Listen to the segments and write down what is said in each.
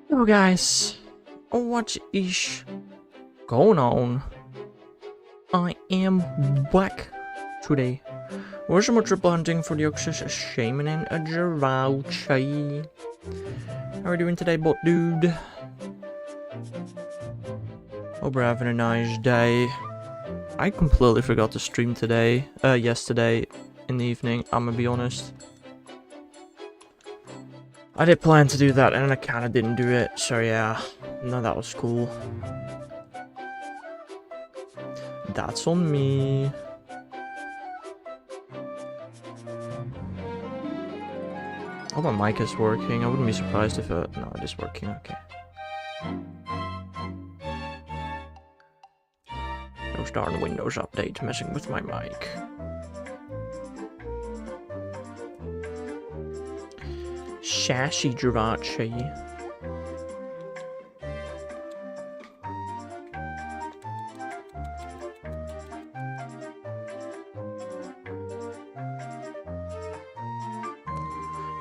Hello guys, what is going on? I am back today with some more triple hunting for the Oxus Shaman and a Jirauchi. How are we doing today, bot dude? Hope we're having a nice day. I completely forgot to stream today, yesterday in the evening, I'm gonna be honest. I did plan to do that and I kinda didn't do it, so yeah, no, that was cool. That's on me. Oh, my mic is working. I wouldn't be surprised if no, it is working, okay. Those darn Windows update messing with my mic. Sassy Jirachi.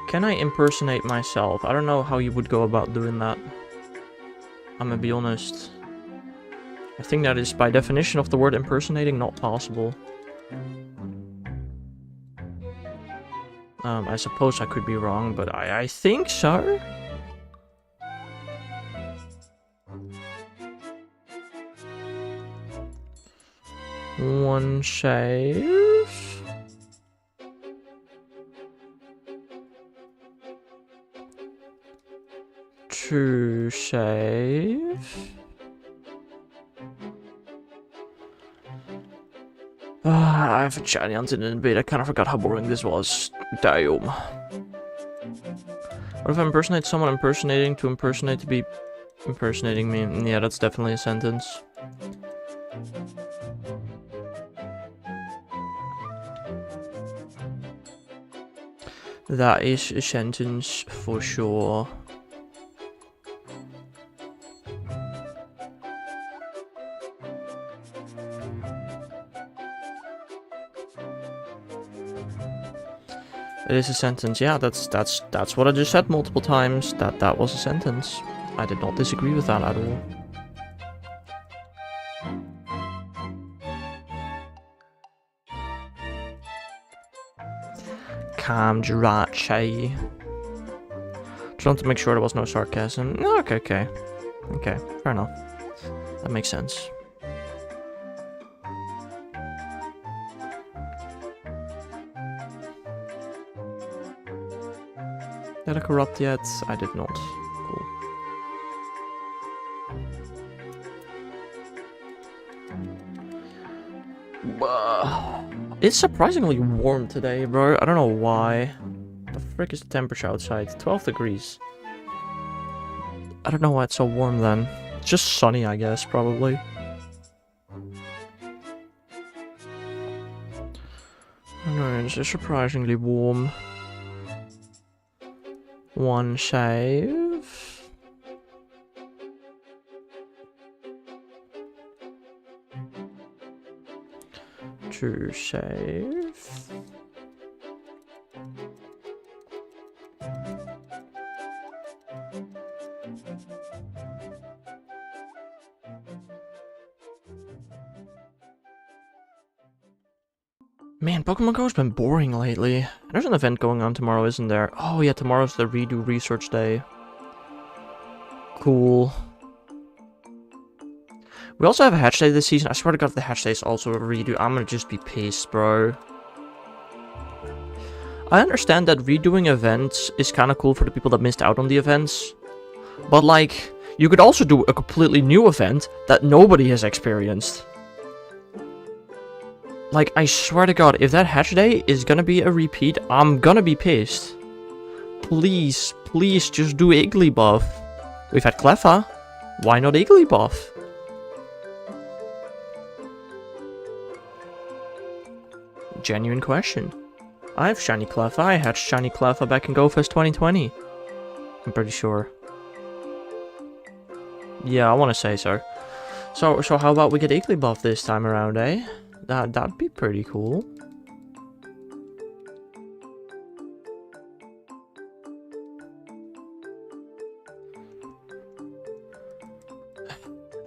Can I impersonate myself? I don't know how you would go about doing that. I'm gonna be honest. I think that is, by definition of the word impersonating, not possible. I suppose I could be wrong, but I think so. One save. Two save. I have a chatty hunted in a bit. I kind of forgot how boring this was. Damn. What if I impersonate someone impersonating to impersonate to be impersonating me? Yeah, that's definitely a sentence. That is a sentence for sure. It is a sentence. Yeah, that's what I just said multiple times. That was a sentence. I did not disagree with that at all. Calm, Jirachi. Just want to make sure there was no sarcasm. Okay, fair enough. That makes sense. Did I corrupt yet? I did not. Cool. It's surprisingly warm today, bro. I don't know why. The frick is the temperature outside? 12 degrees. I don't know why it's so warm then. It's just sunny, I guess, probably. I don't know, it's just surprisingly warm. One save. Two save. Man, Pokemon Go's been boring lately. There's an event going on tomorrow, isn't there? Oh yeah, tomorrow's the redo research day. Cool. We also have a hatch day this season. I swear to god, if the hatch day is also a redo, I'm gonna just be pissed, bro. I understand that redoing events is kind of cool for the people that missed out on the events. But like, you could also do a completely new event that nobody has experienced. Like, I swear to god, if that hatch day is gonna be a repeat, I'm gonna be pissed. Please, please just do Igglybuff. We've had Cleffa. Why not Igglybuff? Genuine question. I have Shiny Cleffa. I had Shiny Cleffa back in GoFest 2020. I'm pretty sure. Yeah, I want to say so. So how about we get Igglybuff this time around, eh? That'd be pretty cool.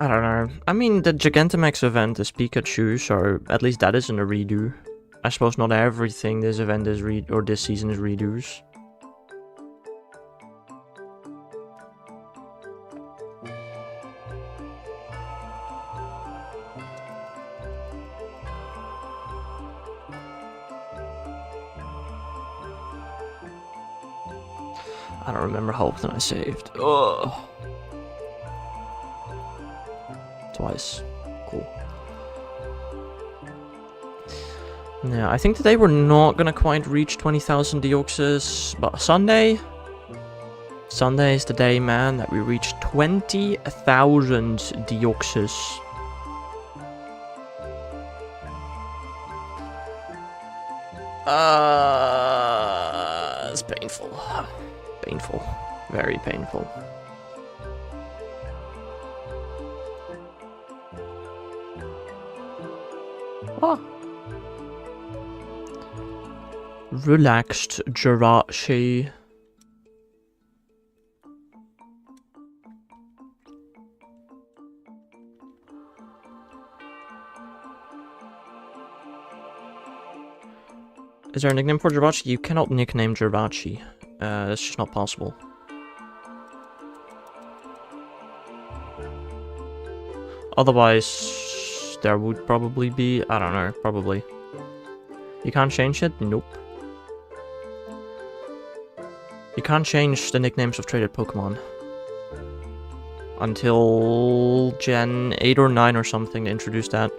I don't know. I mean, the Gigantamax event is Pikachu, so at least that isn't a redo. I suppose not everything this event is this season is redos. I don't remember how often I saved. Ugh. Twice. Cool. Yeah, I think today we're not gonna quite reach 20,000 Deoxys, but Sunday is the day, man, that we reach 20,000 Deoxys. It's painful. Painful. Very painful. Ah. Relaxed Jirachi. Is there a nickname for Jirachi? You cannot nickname Jirachi. That's just not possible. Otherwise, there would probably be... I don't know, probably. You can't change it? Nope. You can't change the nicknames of traded Pokemon. Until Gen 8 or 9 or something, they introduced that.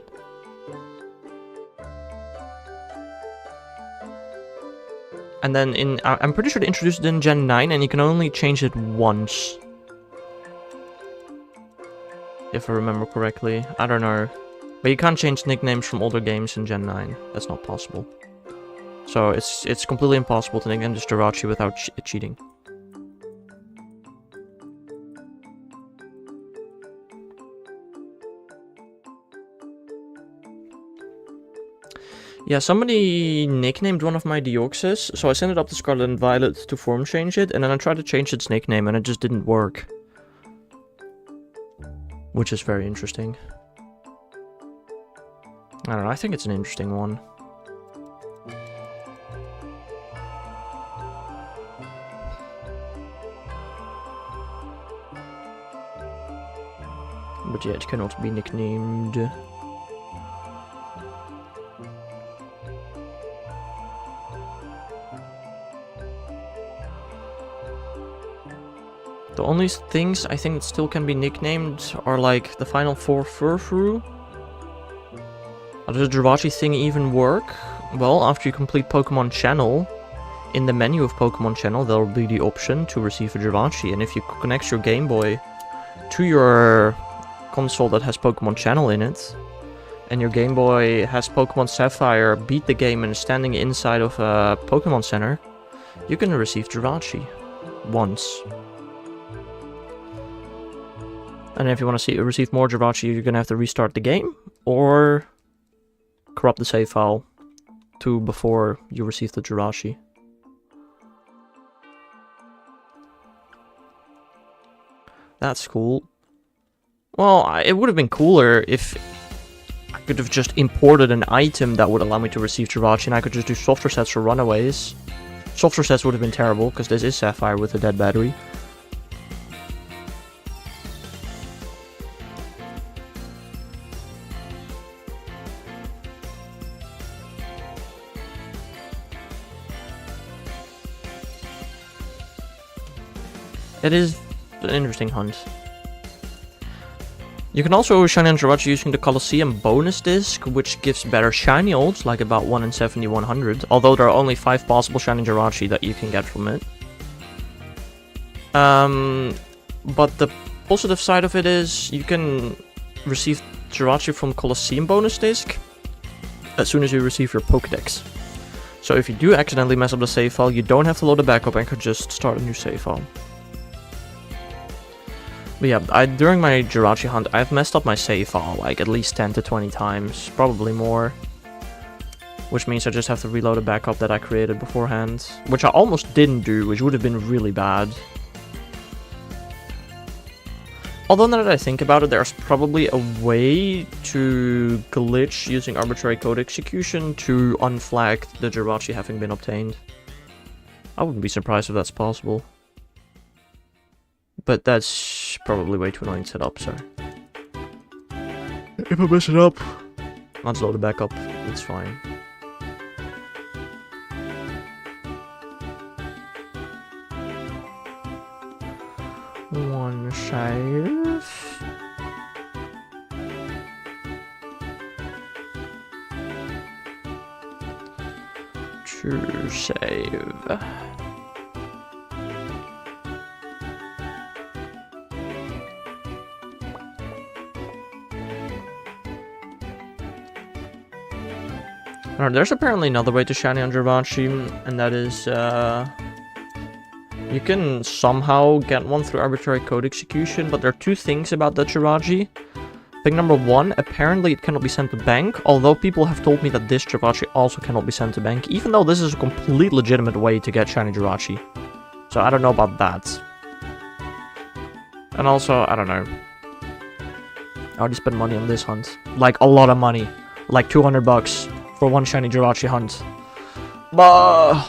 And then I'm pretty sure they introduced it in Gen 9, and you can only change it once. If I remember correctly. I don't know. But you can't change nicknames from older games in Gen 9. That's not possible. So it's completely impossible to nickname this Jirachi without cheating. Yeah, somebody nicknamed one of my Deoxys, so I sent it up to Scarlet and Violet to form change it, and then I tried to change its nickname and it just didn't work. Which is very interesting. I don't know, I think it's an interesting one. But yeah, it cannot be nicknamed. The only things I think that still can be nicknamed are like the final 4 Furfru. Does the Jirachi thing even work? Well, after you complete Pokemon Channel, in the menu of Pokemon Channel there will be the option to receive a Jirachi, and if you connect your Game Boy to your console that has Pokemon Channel in it, and your Game Boy has Pokemon Sapphire beat the game and is standing inside of a Pokemon Center, you can receive Jirachi once. And if you want to receive more Jirachi, you're going to have to restart the game, or corrupt the save file to before you receive the Jirachi. That's cool. Well, it would have been cooler if I could have just imported an item that would allow me to receive Jirachi, and I could just do soft resets for runaways. Soft resets would have been terrible, because this is Sapphire with a dead battery. It is an interesting hunt. You can also shiny on Jirachi using the Colosseum bonus disc, which gives better shiny odds, like about 1 in 70-100, although there are only 5 possible shiny Jirachi that you can get from it. But the positive side of it is you can receive Jirachi from Colosseum bonus disc as soon as you receive your Pokédex. So if you do accidentally mess up the save file, you don't have to load a backup and could just start a new save file. But yeah, during my Jirachi hunt, I've messed up my save file like at least 10 to 20 times, probably more. Which means I just have to reload a backup that I created beforehand, which I almost didn't do, which would have been really bad. Although now that I think about it, there's probably a way to glitch using arbitrary code execution to unflag the Jirachi having been obtained. I wouldn't be surprised if that's possible. But that's probably way too annoying to set up, so... If I mess it up, let's load it back up, it's fine. One save. Two save. Alright, there's apparently another way to shiny on Jirachi, and that is, you can somehow get one through arbitrary code execution, but there are two things about the Jirachi. Thing number one, apparently it cannot be sent to bank, although people have told me that this Jirachi also cannot be sent to bank, even though this is a complete legitimate way to get shiny Jirachi. So I don't know about that. And also, I don't know. I already spent money on this hunt. Like, a lot of money. Like 200 bucks for one shiny Jirachi hunt. Bah!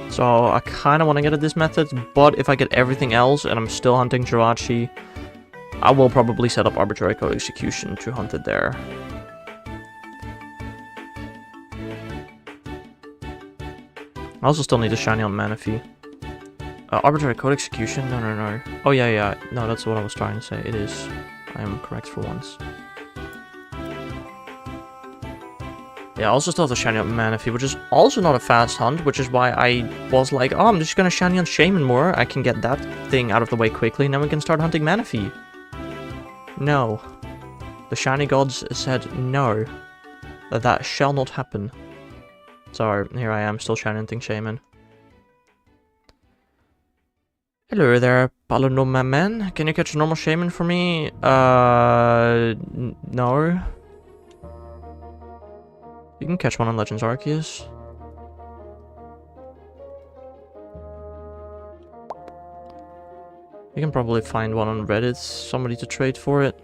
So I kind of want to get at this method, but if I get everything else and I'm still hunting Jirachi, I will probably set up arbitrary code execution to hunt it there. I also still need a shiny on Manaphy. Arbitrary code execution? No. Oh yeah. No, that's what I was trying to say. It is. I am correct for once. Yeah, I also still have the shiny on Manaphy, which is also not a fast hunt, which is why I was like, oh, I'm just gonna shiny on Shaman more. I can get that thing out of the way quickly, and then we can start hunting Manaphy. No. The shiny gods said no. That shall not happen. So, here I am, still shiny hunting Shaman. Hello there, Paladin man. Can you catch a normal Shaman for me? No. You can catch one on Legends Arceus. You can probably find one on Reddit, somebody to trade for it.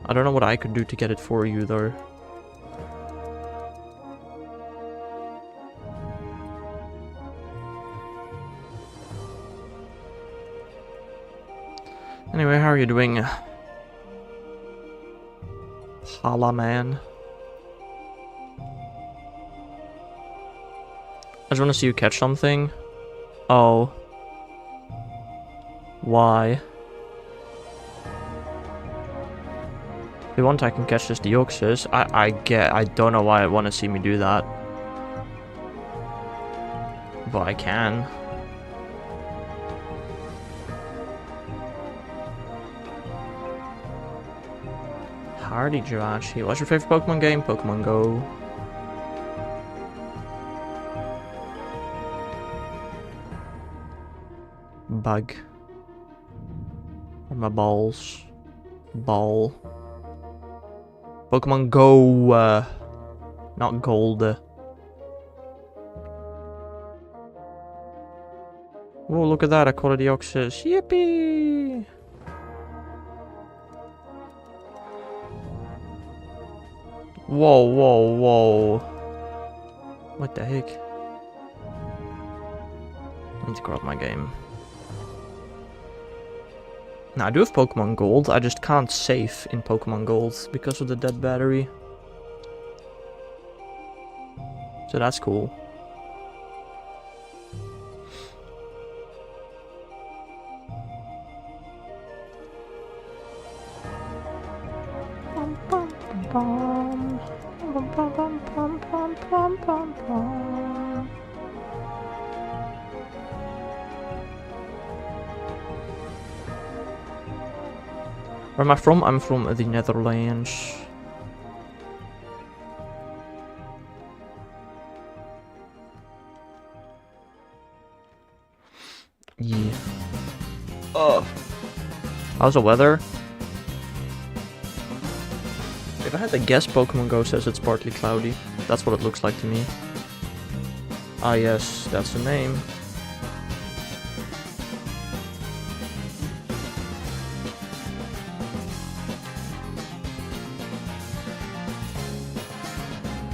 I don't know what I could do to get it for you, though. Anyway, how are you doing? Hala man. I just want to see you catch something. Oh. Why? If you want, I can catch just the Deoxys. I don't know why I want to see me do that. But I can. Hardy Jirachi. What's your favorite Pokemon game? Pokemon Go. Bug. Or my balls. Ball. Pokemon Go. Not Gold. Oh, look at that. I caught a Deoxys. Yippee! Whoa. What the heck? I need to grow up my game. Now, I do have Pokemon Gold, I just can't save in Pokemon Gold because of the dead battery. So that's cool. Where am I from? I'm from the Netherlands. Yeah. Oh. How's the weather? If I had to guess, Pokemon Go says it's partly cloudy. That's what it looks like to me. Ah yes, that's the name.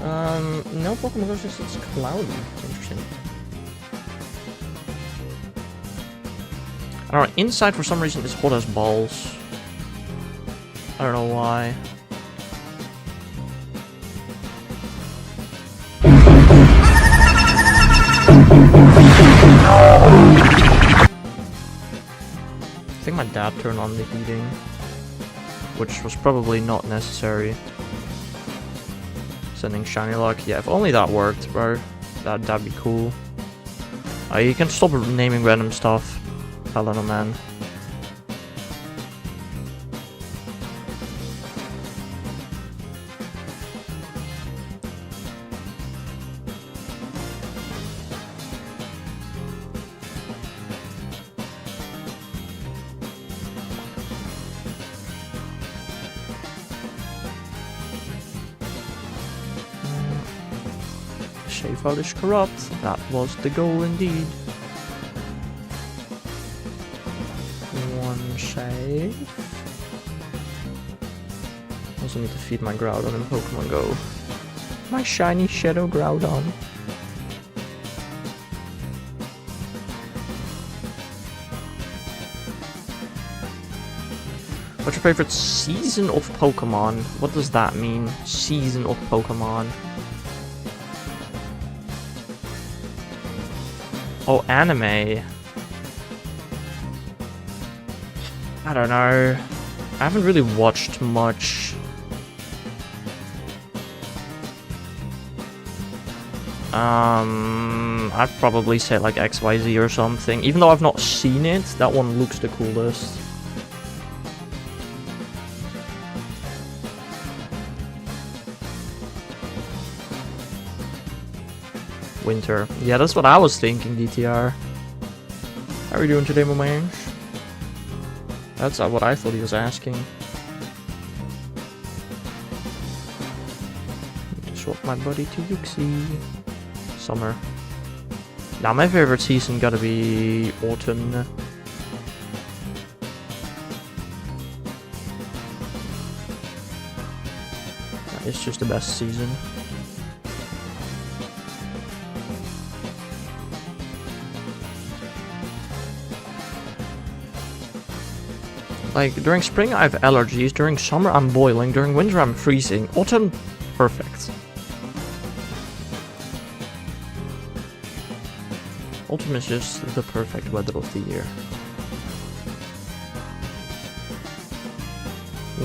No Pokemon Go says it's cloudy. Interesting. I don't know, inside for some reason it's hot as balls. I don't know why. I think my dad turned on the heating, which was probably not necessary. Sending shiny luck. Yeah, if only that worked, bro. That'd be cool. You can stop naming random stuff. I don't know, man. Shave out is corrupt. That was the goal indeed. One shave. Also need to feed my Groudon in Pokemon Go. My shiny Shadow Groudon. What's your favorite season of Pokemon? What does that mean? Season of Pokemon. Oh, anime. I don't know. I haven't really watched much. I'd probably say like XYZ or something. Even though I've not seen it, that one looks the coolest. Winter. Yeah, that's what I was thinking, DTR. How are you doing today, my man? That's what I thought he was asking. Need to swap my buddy to Yuxi. Summer. Now, my favorite season gotta be autumn. That is just the best season. Like, during spring I have allergies, during summer I'm boiling, during winter I'm freezing. Autumn, perfect. Autumn is just the perfect weather of the year.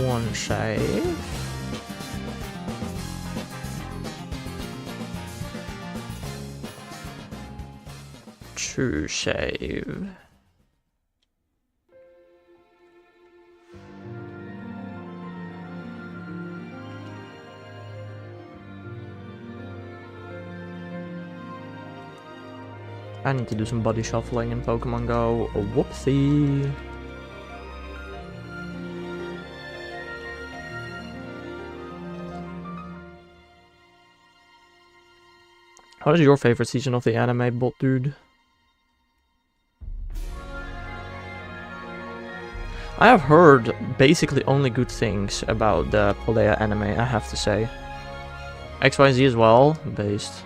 One shave. Two shave. I need to do some body shuffling in Pokemon Go. Oh, whoopsie. What is your favorite season of the anime, bot dude? I have heard basically only good things about the Paldea anime, I have to say. XYZ as well, based.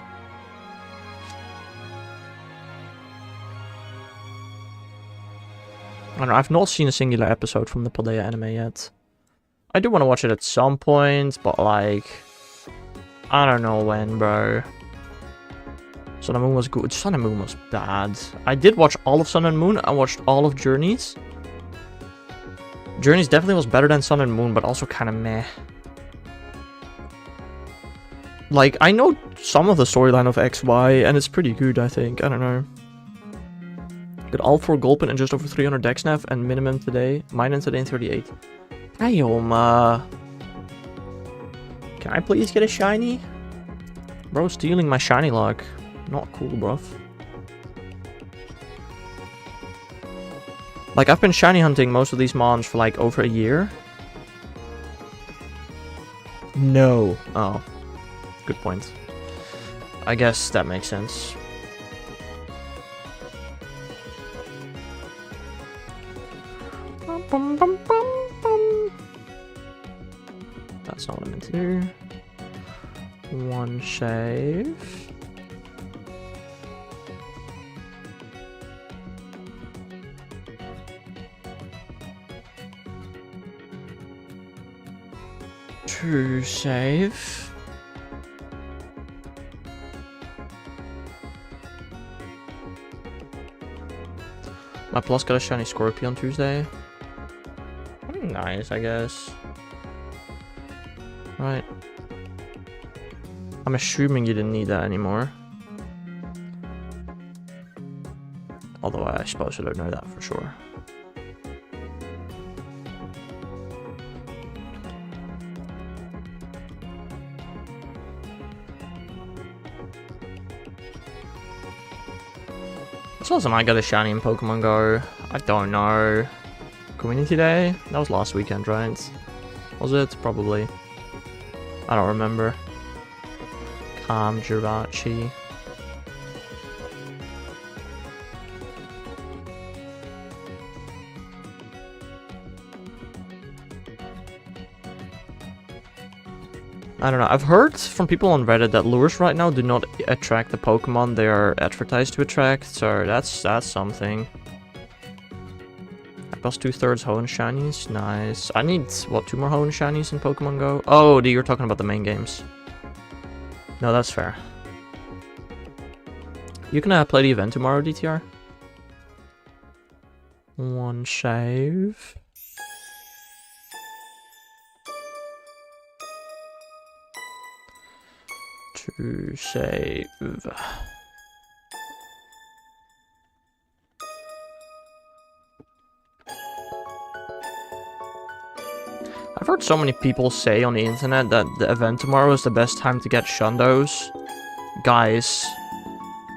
I don't know, I've not seen a singular episode from the Paldea anime yet. I do want to watch it at some point, but like... I don't know when, bro. Sun and Moon was good. Sun and Moon was bad. I did watch all of Sun and Moon. I watched all of Journeys. Journeys definitely was better than Sun and Moon, but also kind of meh. Like, I know some of the storyline of XY, and it's pretty good, I think. I don't know. Got all 4 Gulpin and just over 300 Dexnav, and minimum today. Mine today in 38. Ayoma. Can I please get a shiny? Bro, stealing my shiny luck. Not cool, bruv. Like, I've been shiny hunting most of these mons for like over a year. No. Oh. Good point. I guess that makes sense. That's not what I meant to do. 1 save. Two save. My plus got a shiny Scorpion Tuesday. Nice, I guess. Right. I'm assuming you didn't need that anymore. Although I suppose I don't know that for sure. So awesome, I got a shiny in Pokemon Go. I don't know. Community Day? That was last weekend, right? Was it? Probably. I don't remember. Jirachi. I don't know. I've heard from people on Reddit that lures right now do not attract the Pokemon they are advertised to attract, so that's something. I plus 2/3 Hoenn shinies. Nice. I need, what, 2 more Hoenn shinies in Pokemon Go? Oh, you're talking about the main games. No, that's fair. You can play the event tomorrow, DTR. 1 save. To save. I've heard so many people say on the internet that the event tomorrow is the best time to get Shundos. Guys,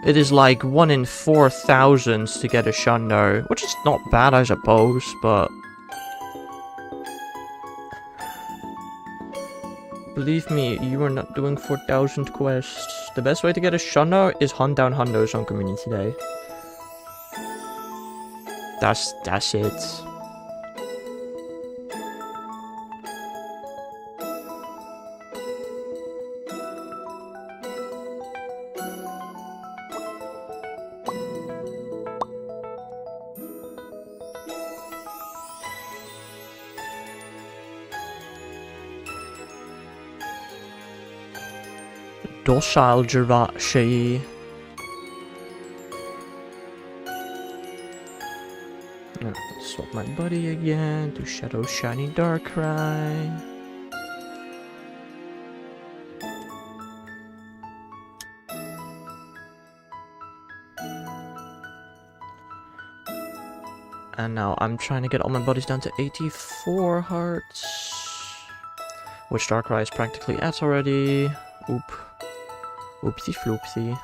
it is like 1 in 4,000 to get a Shundo, which is not bad, I suppose, but believe me, you are not doing 4,000 quests. The best way to get a Shundo is hunt down Hundos on Community Day. That's it. Docile Jirachi. Swap my buddy again to Shadow Shiny Darkrai. And now I'm trying to get all my buddies down to 84 hearts. Which Darkrai is practically at already. Oopsie floopsie.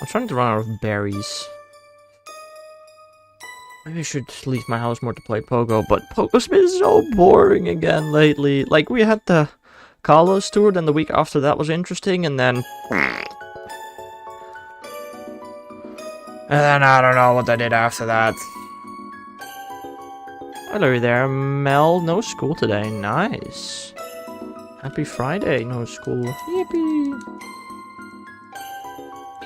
I'm trying to run out of berries. Maybe I should leave my house more to play Pogo, but Pogo's been so boring again lately. Like, we had the Carlos tour, then the week after that was interesting, and then I don't know what I did after that. Hello there, Mel. No school today. Nice. Happy Friday, no school. Yippee.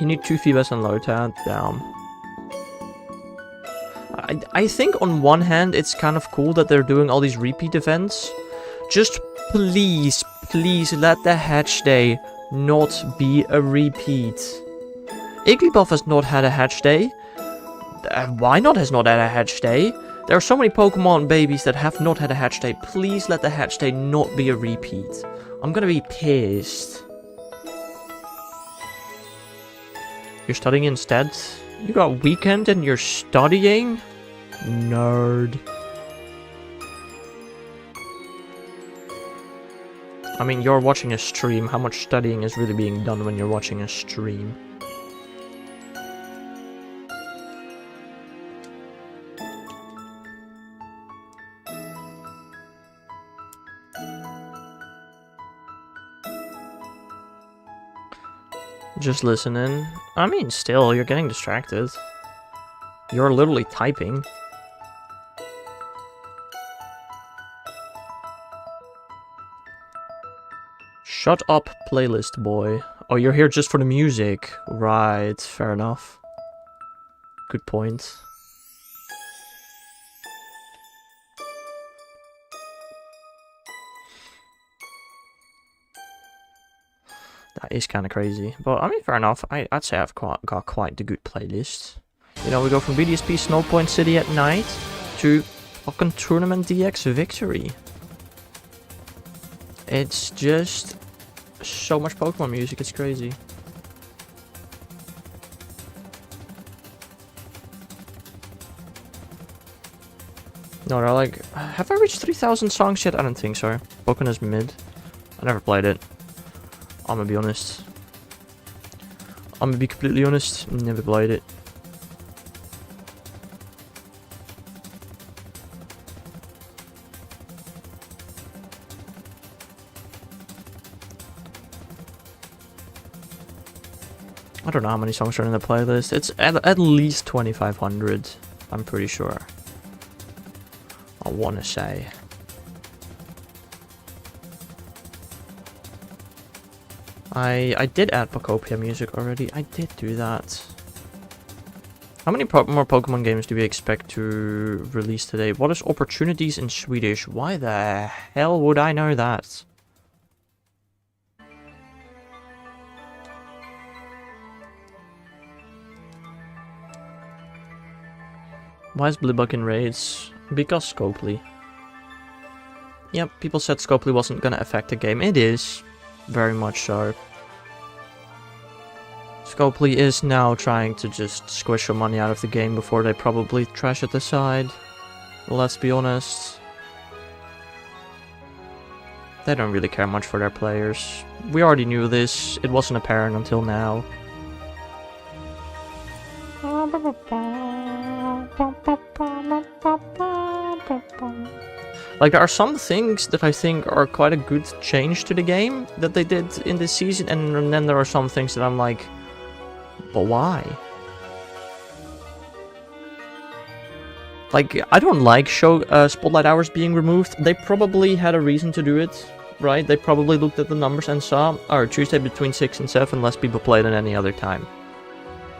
You need 2 Phoebus and Lotad. Damn. I think on one hand it's kind of cool that they're doing all these repeat events. Just please let the Hatch Day not be a repeat. Igglybuff has not had a Hatch Day. Why not has not had a Hatch Day? There are so many Pokemon babies that have not had a Hatch Day. Please let the Hatch Day not be a repeat. I'm gonna be pissed. You're studying instead? You got weekend and you're studying? Nerd. I mean, you're watching a stream. How much studying is really being done when you're watching a stream? Just listening. I mean, still, you're getting distracted. You're literally typing. Shut up, playlist boy. Oh, you're here just for the music. Right, fair enough. Good point. That is kind of crazy. But, I mean, fair enough. I'd say I've got quite the good playlist. You know, we go from BDSP Snowpoint City at night to fucking Tournament DX Victory. It's just so much Pokemon music, it's crazy. No, they're like, have I reached 3,000 songs yet? I don't think so. Pokemon is mid. I never played it. I'm gonna be honest. I'm gonna be completely honest. Never played it. I don't know how many songs are in the playlist. It's at least 2,500. I'm pretty sure. I want to say. I did add Pokopia music already. I did do that. How many more Pokemon games do we expect to release today? What is opportunities in Swedish? Why the hell would I know that? Why is Blibbuck in raids? Because Scopely. Yep, people said Scopely wasn't gonna affect the game. It is. Very much so. Scopely is now trying to just squish some money out of the game before they probably trash it aside. Let's be honest. They don't really care much for their players. We already knew this. It wasn't apparent until now. Like, there are some things that I think are quite a good change to the game that they did in this season, and then there are some things that I'm like, but why? Like, I don't like spotlight hours being removed. They probably had a reason to do it, right? They probably looked at the numbers and saw, or Tuesday between 6 and 7, less people play than any other time.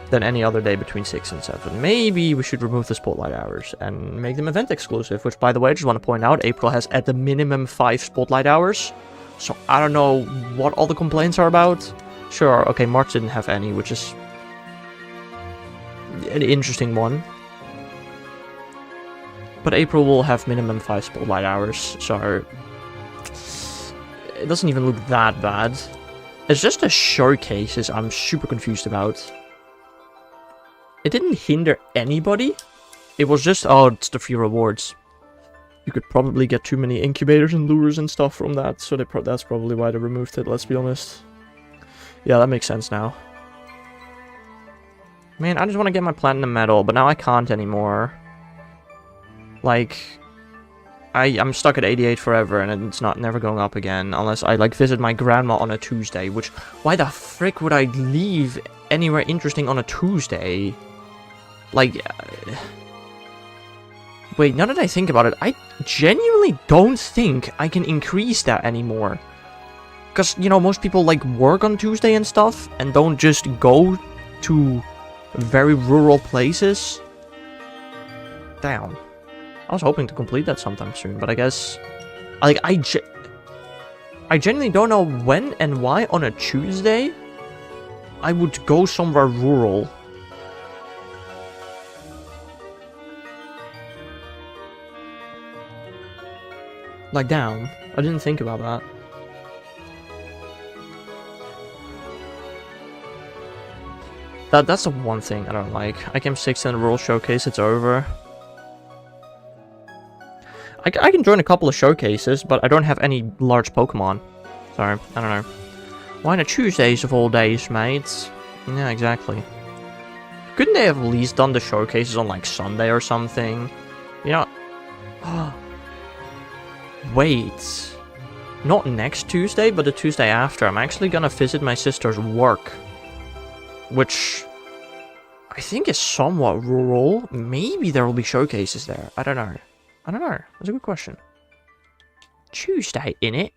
Than any other day between 6 and 7. Maybe we should remove the spotlight hours and make them event exclusive, which, by the way, I just want to point out, April has at the minimum 5 spotlight hours. So I don't know what all the complaints are about. Sure, okay, March didn't have any, which is an interesting one. But April will have minimum 5 spotlight hours, so it doesn't even look that bad. It's just the showcases I'm super confused about. It didn't hinder anybody. It was just, oh, it's the free rewards. You could probably get too many incubators and lures and stuff from that, so that's probably why they removed it, let's be honest. Yeah, that makes sense now. Man, I just want to get my platinum medal, but now I can't anymore. Like, I'm stuck at 88 forever, and it's never going up again, unless I, like, visit my grandma on a Tuesday, which, why the frick would I leave anywhere interesting on a Tuesday? Like, wait, now that I think about it, I genuinely don't think I can increase that anymore. Because, you know, most people, like, work on Tuesday and stuff, and don't just go to very rural places. Damn. I was hoping to complete that sometime soon, but I guess, like, I genuinely don't know when and why on a Tuesday I would go somewhere rural. Like, damn, I didn't think about that. That's the one thing I don't like. I came 6th in the rural showcase, it's over. I can join a couple of showcases, but I don't have any large Pokemon. So, I don't know. Why on a Tuesdays of all days, mates? Yeah, exactly. Couldn't they have at least done the showcases on, like, Sunday or something? You know... Wait. Not next Tuesday, but the Tuesday after. I'm actually gonna visit my sister's work which I think is somewhat rural. Maybe there will be showcases there. I don't know. That's a good question. Tuesday, innit?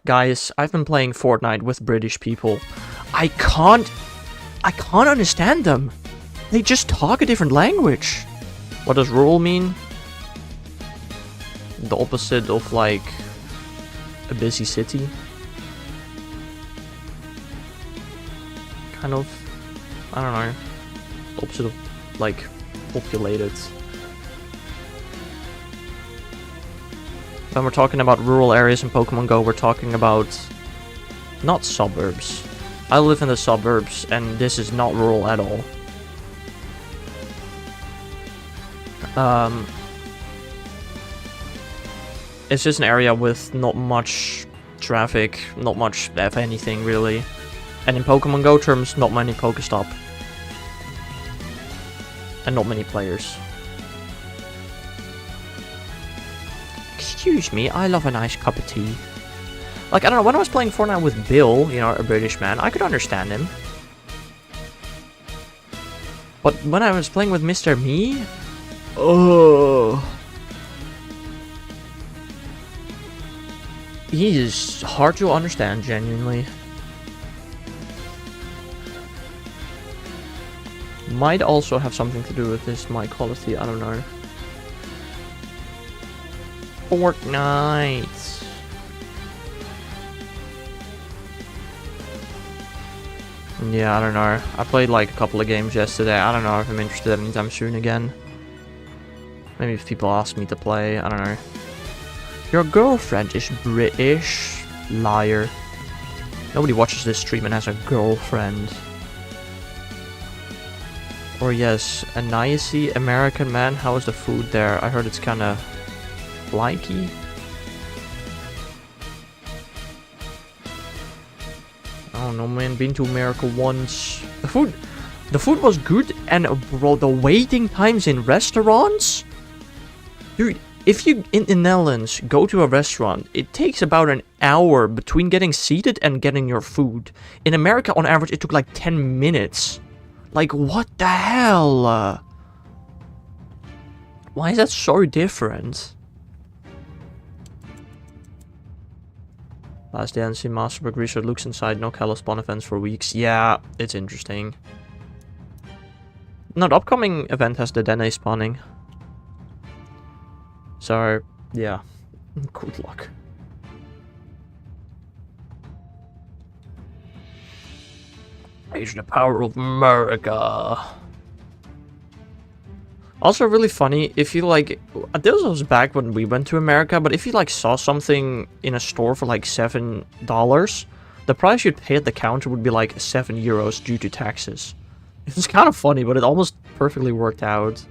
Guys, I've been playing Fortnite with British people. I can't understand them. They just talk a different language. What does rural mean? The opposite of, like, a busy city. Kind of. I don't know. The opposite of, like, populated. When we're talking about rural areas in Pokemon Go, we're talking about not suburbs. I live in the suburbs, and this is not rural at all. It's just an area with not much traffic, not much, if anything, really. And in Pokemon Go terms, not many Pokestop. And not many players. Excuse me, I love a nice cup of tea. Like, I don't know, when I was playing Fortnite with Bill, you know, a British man, I could understand him. But when I was playing with Mr. Me... Oh... He is hard to understand, genuinely. Might also have something to do with this mic quality, I don't know. Fortnite. Yeah, I don't know. I played like a couple of games yesterday. I don't know if I'm interested anytime soon again. Maybe if people ask me to play, I don't know. Your girlfriend is British. Liar. Nobody watches this stream and has a girlfriend. Or yes, a nicey American man. How is the food there? I heard it's kinda likey. I don't know, man. Been to America once. The food was good, and bro, the waiting times in restaurants, dude. If you in the Netherlands go to a restaurant, it takes about an hour between getting seated and getting your food. In America, on average, it took like 10 minutes. Like, what the hell? Why is that so different? Last day, NC Masterbook Research looks inside, no Kalos spawn events for weeks. Yeah, it's interesting. No, the upcoming event has the Dene spawning. So, yeah. Good luck. It's the power of America. Also really funny, if you like, this was back when we went to America, but if you like saw something in a store for like $7, the price you'd pay at the counter would be like €7 due to taxes. It's kind of funny, but it almost perfectly worked out.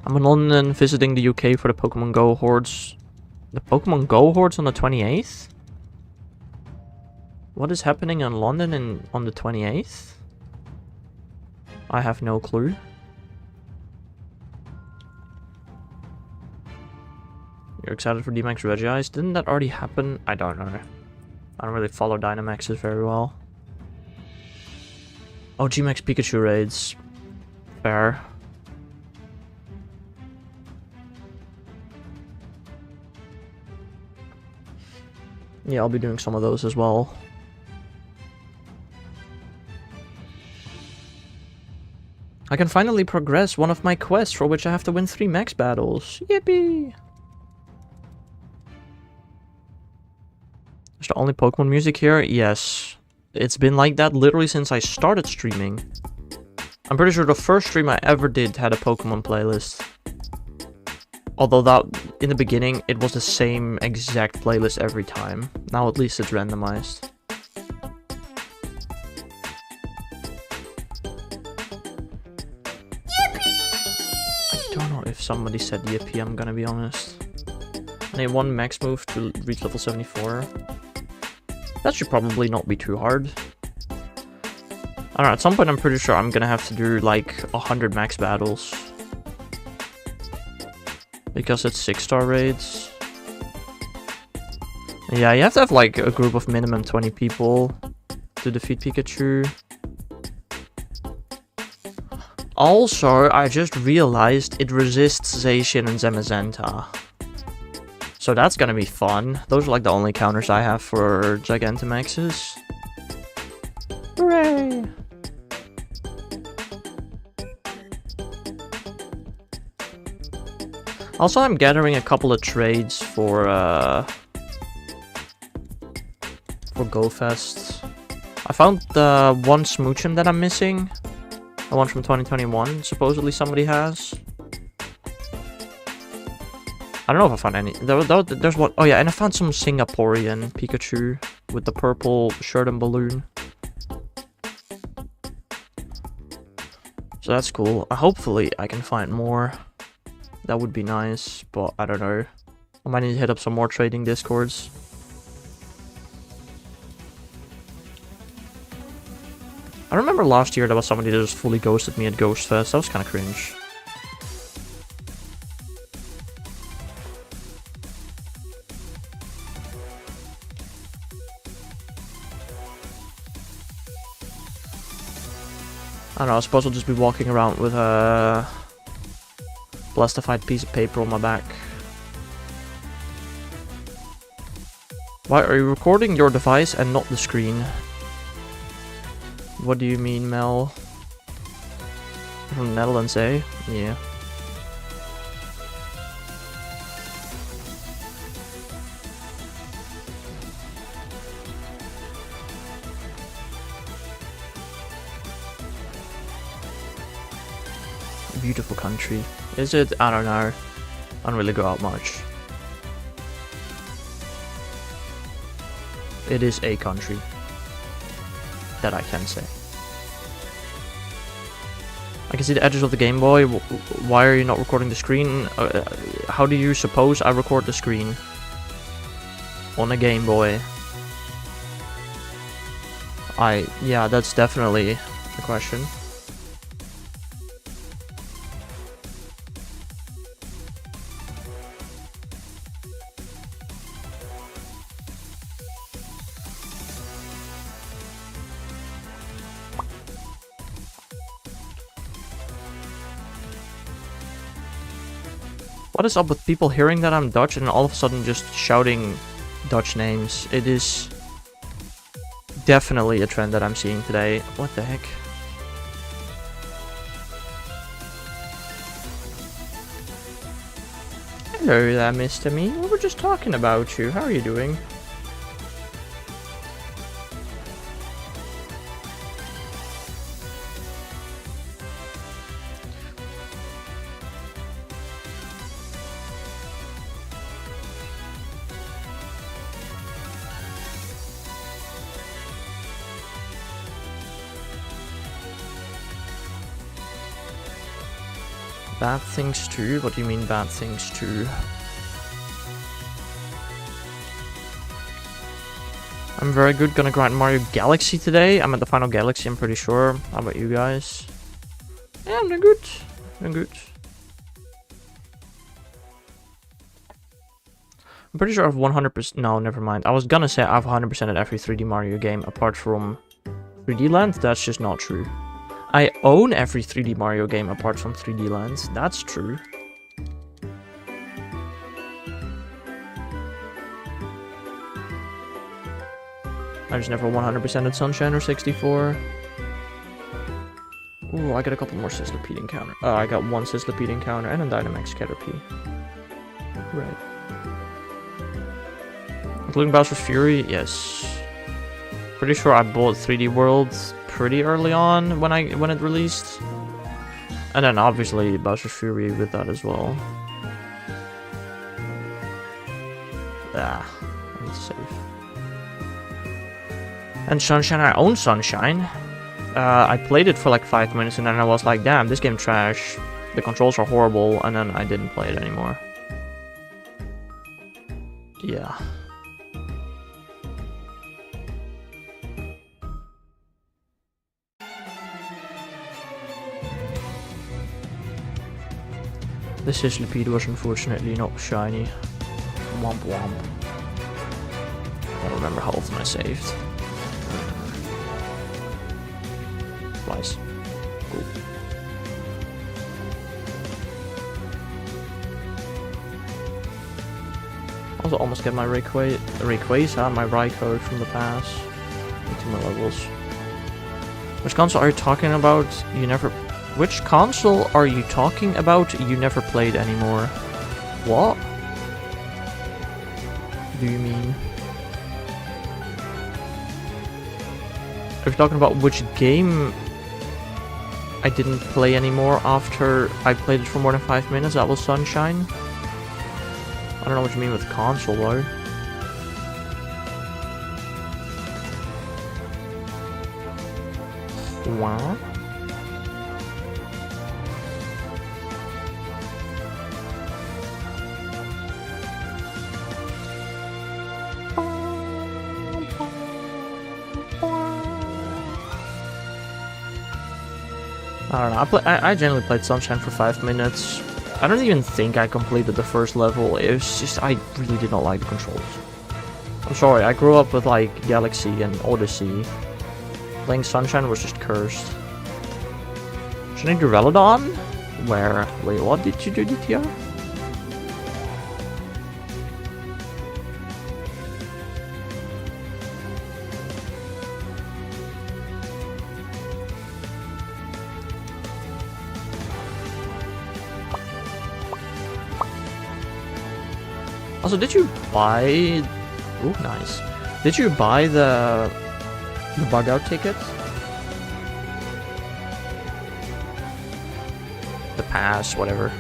I'm in London visiting the UK for the Pokemon Go Hordes. The Pokemon Go Hordes on the 28th? What is happening in London on the 28th? I have no clue. You're excited for D-Max Regice? Didn't that already happen? I don't know. I don't really follow Dynamaxes very well. Oh, G-Max Pikachu raids. Fair. Yeah, I'll be doing some of those as well. I can finally progress one of my quests for which I have to win 3 max battles. Yippee! Is the only Pokemon music here? Yes. It's been like that literally since I started streaming. I'm pretty sure the first stream I ever did had a Pokemon playlist. Although that, in the beginning, it was the same exact playlist every time. Now at least it's randomized. I don't know if somebody said yippee, I'm gonna be honest. Name 1 max move to reach level 74. That should probably not be too hard. I don't know, at some point I'm pretty sure I'm gonna have to do like 100 max battles. Because it's 6-star raids. Yeah, you have to have like a group of minimum 20 people. to defeat Pikachu. Also, I just realized it resists Zacian and Zamazenta. So that's gonna be fun. Those are like the only counters I have for Gigantamaxes. Hooray! Also, I'm gathering a couple of trades for GoFest. I found the one Smoochum that I'm missing. The one from 2021, supposedly somebody has. I don't know if I found any. There's one. Oh yeah, and I found some Singaporean Pikachu with the purple shirt and balloon. So that's cool. Hopefully I can find more. That would be nice, but I don't know. I might need to hit up some more trading discords. I remember last year there was somebody that just fully ghosted me at Ghost Fest. That was kind of cringe. I don't know, I suppose I'll just be walking around with a plastified piece of paper on my back. Why are you recording your device and not the screen? What do you mean, Mel? From the Netherlands, eh? Yeah. Beautiful country. Is it? I don't know. I don't really go out much. It is a country. That I can say. I can see the edges of the Game Boy. Why are you not recording the screen? How do you suppose I record the screen? On a Game Boy. Yeah, that's definitely the question. What is up with people hearing that I'm Dutch and all of a sudden just shouting Dutch names? It is definitely a trend that I'm seeing today. What the heck? Hello there, Mr. Me. We were just talking about you. How are you doing? Bad things too? What do you mean bad things too? I'm very good, gonna grind Mario Galaxy today. I'm at the final Galaxy, I'm pretty sure. How about you guys? Yeah, I'm doing good. Doing good. I'm pretty sure I've 100%. No, never mind. I was gonna say I've 100% at every 3D Mario game apart from 3D Land. That's just not true. I own every 3D Mario game apart from 3D Lands. That's true. I just never 100% at Sunshine or 64. Ooh, I got a couple more Sizzlipede encounter. I got one Sizzlipede encounter and a Dynamax Caterpie. Right. Including Bowser's Fury? Yes. Pretty sure I bought 3D World pretty early on when it released. And then obviously Bowser's Fury with that as well. Ah, I need to save. And Sunshine, I own Sunshine. I played it for like 5 minutes and then I was like, damn, this game trash. The controls are horrible, and then I didn't play it anymore. Yeah. The Sizzlipede was unfortunately not shiny. Womp womp. I don't remember how often I saved. supplies. Cool. Also almost get my Rayquaza, my Raikou from the past into my levels. Which console are you talking about? Which console are you talking about? You never played anymore. What? Do you mean? If you're talking about which game I didn't play anymore after I played it for more than 5 minutes, that was Sunshine. I don't know what you mean with console though. Wow. I don't know, I generally played Sunshine for 5 minutes. I don't even think I completed the first level. It was just, I really did not like the controls. I'm sorry, I grew up with like Galaxy and Odyssey. Playing Sunshine was just cursed. Should I do Relodon? Where? Wait, what did you do, DTR? Also, did you buy... Ooh, nice. Did you buy the bug out ticket? The pass, whatever.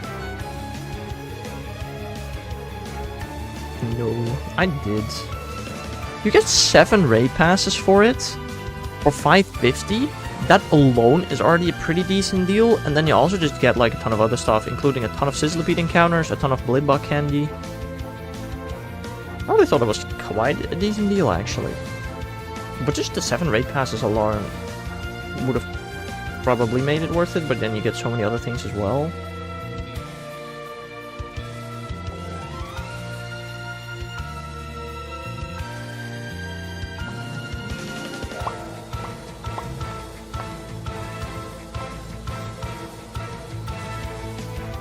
No, I did. You get 7 raid passes for it? For 550? That alone is already a pretty decent deal, and then you also just get like a ton of other stuff, including a ton of Sizzlipede encounters, a ton of Blipbug candy. I really thought it was quite a decent deal, actually. But just the 7 raid passes alone would have probably made it worth it, but then you get so many other things as well.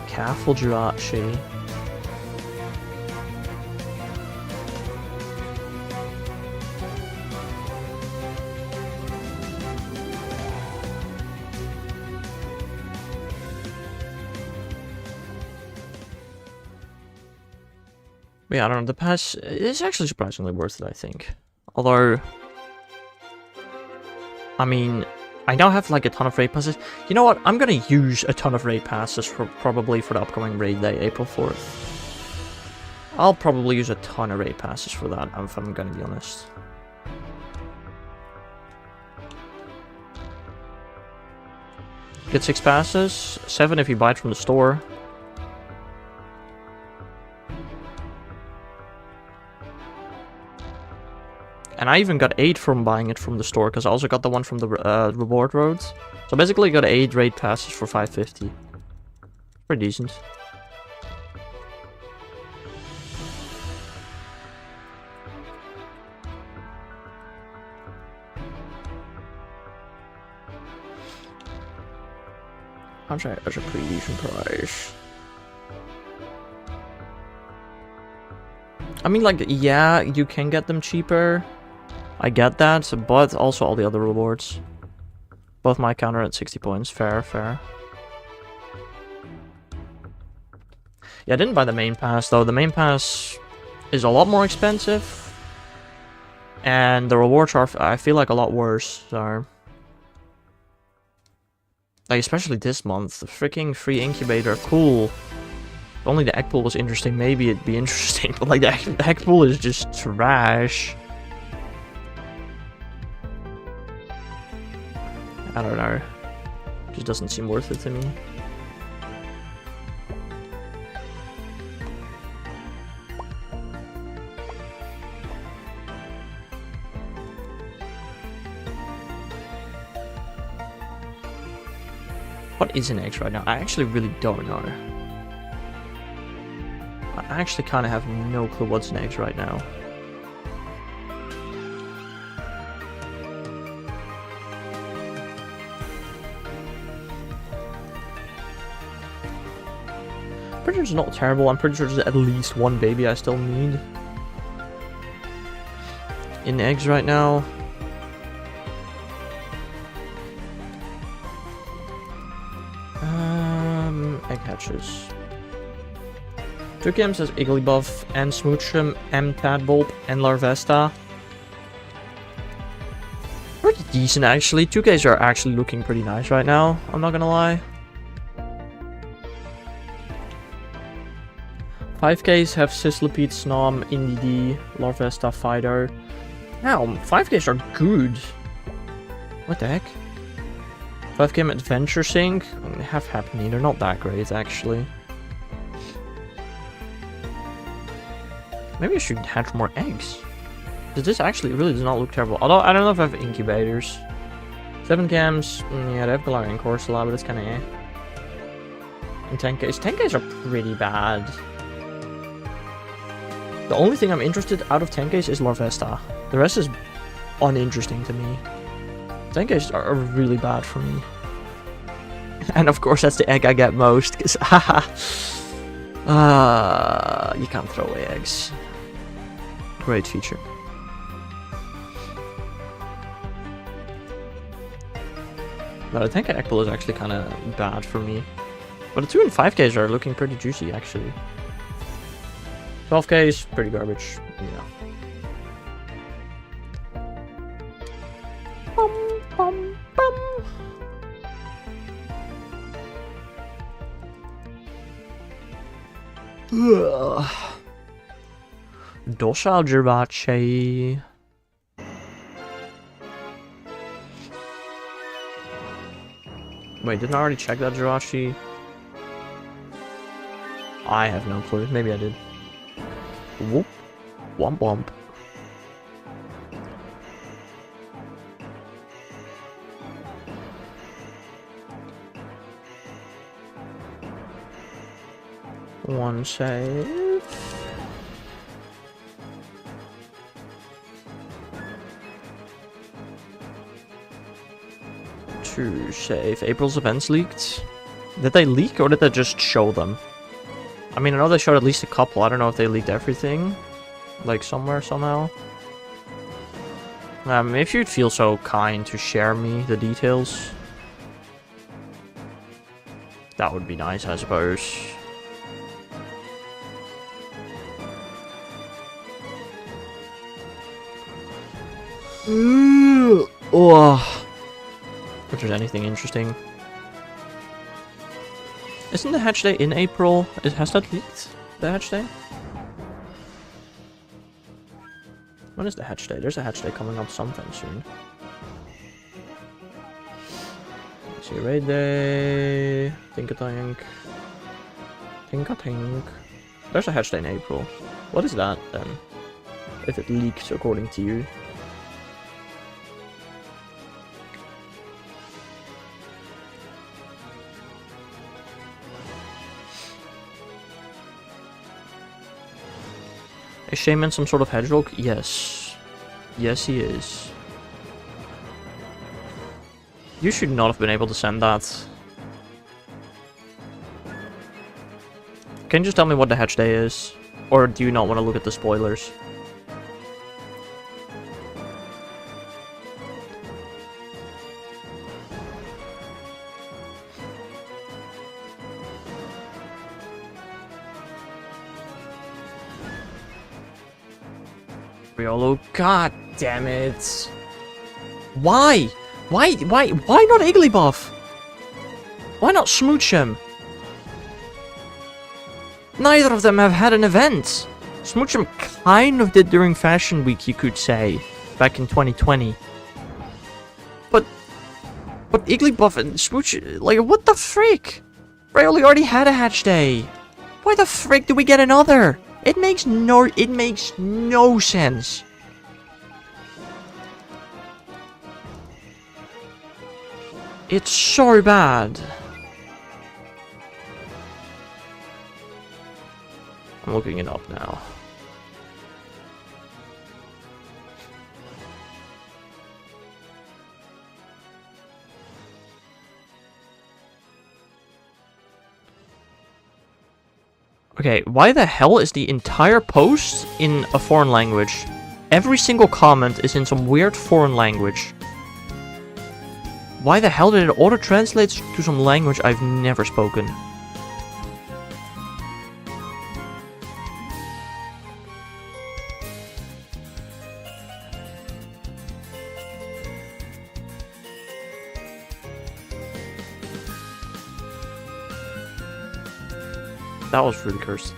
Careful, Jirachi. Yeah, I don't know, the pass is actually surprisingly worth it, I think. Although, I mean, I now have like a ton of raid passes. You know what, I'm gonna use a ton of raid passes probably for the upcoming raid day, April 4th. I'll probably use a ton of raid passes for that, if I'm gonna be honest. Get 6 passes, 7 if you buy it from the store. And I even got 8 from buying it from the store, because I also got the one from the reward roads. So basically I got 8 raid passes for 550. Pretty decent. I'm sorry, that's a pretty decent price. I mean, like, yeah, you can get them cheaper. I get that, but also all the other rewards. Both my counter at 60 points. Fair, fair. Yeah, I didn't buy the main pass, though. The main pass is a lot more expensive. And the rewards are, I feel like, a lot worse, so... Like, especially this month. The freaking free incubator, cool. If only the egg pool was interesting, maybe it'd be interesting. But, like, the egg pool is just trash. I don't know. It just doesn't seem worth it to me. What is an X right now? I actually really don't know. I actually kind of have no clue what's an X right now. margin's not terrible. I'm pretty sure there's at least one baby I still need in eggs right now. Egg hatches. 2km says Igglybuff and Smoochum and Tadbulb and Larvesta. Pretty decent actually. 2Ks are actually looking pretty nice right now, I'm not gonna lie. 5Ks have Sislipede, Snom, Indeedee, Larvesta, Fido. Now, 5Ks are good. What the heck? 5K Adventure Sync, have happening. They're not that great actually. Maybe I should hatch more eggs. Because this actually really does not look terrible. Although I don't know if I have incubators. 7 cams, yeah, they have Galar and Corsola, but it's kind of eh. And 10Ks. 10Ks are pretty bad. The only thing I'm interested out of 10Ks is Larvesta. The rest is uninteresting to me. 10Ks are really bad for me. And of course that's the egg I get most, because haha. You can't throw away eggs. Great feature. But I think Ekbal is actually kind of bad for me. But the 2 and 5Ks are looking pretty juicy actually. 12Ks, pretty garbage, yeah. Docile Jirachi. Wait, didn't I already check that Jirachi? I have no clue. Maybe I did. Whoop. Womp womp. One save. Two save. April's events leaked. Did they leak or did they just show them? I mean, I know they showed at least a couple. I don't know if they leaked everything. Like somewhere, somehow. If you'd feel so kind to share me the details. That would be nice, I suppose. Oh. If there's anything interesting. Isn't the hatch day in April? Has that leaked? The hatch day? When is the hatch day? There's a hatch day coming up sometime soon. Let's see, raid day. Think-a-tank. Think-a-tank. There's a hatch day in April. What is that then? If it leaked according to you. Is Shaman some sort of hedgehog? Yes. Yes, he is. You should not have been able to send that. Can you just tell me what the hatch day is? Or do you not want to look at the spoilers? Riolo, god damn it. Why? Why not Igglybuff? Why not Smoochum? Neither of them have had an event. Smoochum kind of did during Fashion Week, you could say, back in 2020. But Igglybuff and Smooch, like, what the frick? Riolo already had a hatch day. Why the frick do we get another? It makes no sense. It's so bad. I'm looking it up now. Okay, why the hell is the entire post in a foreign language? Every single comment is in some weird foreign language. Why the hell did it auto-translate to some language I've never spoken? That was really cursed.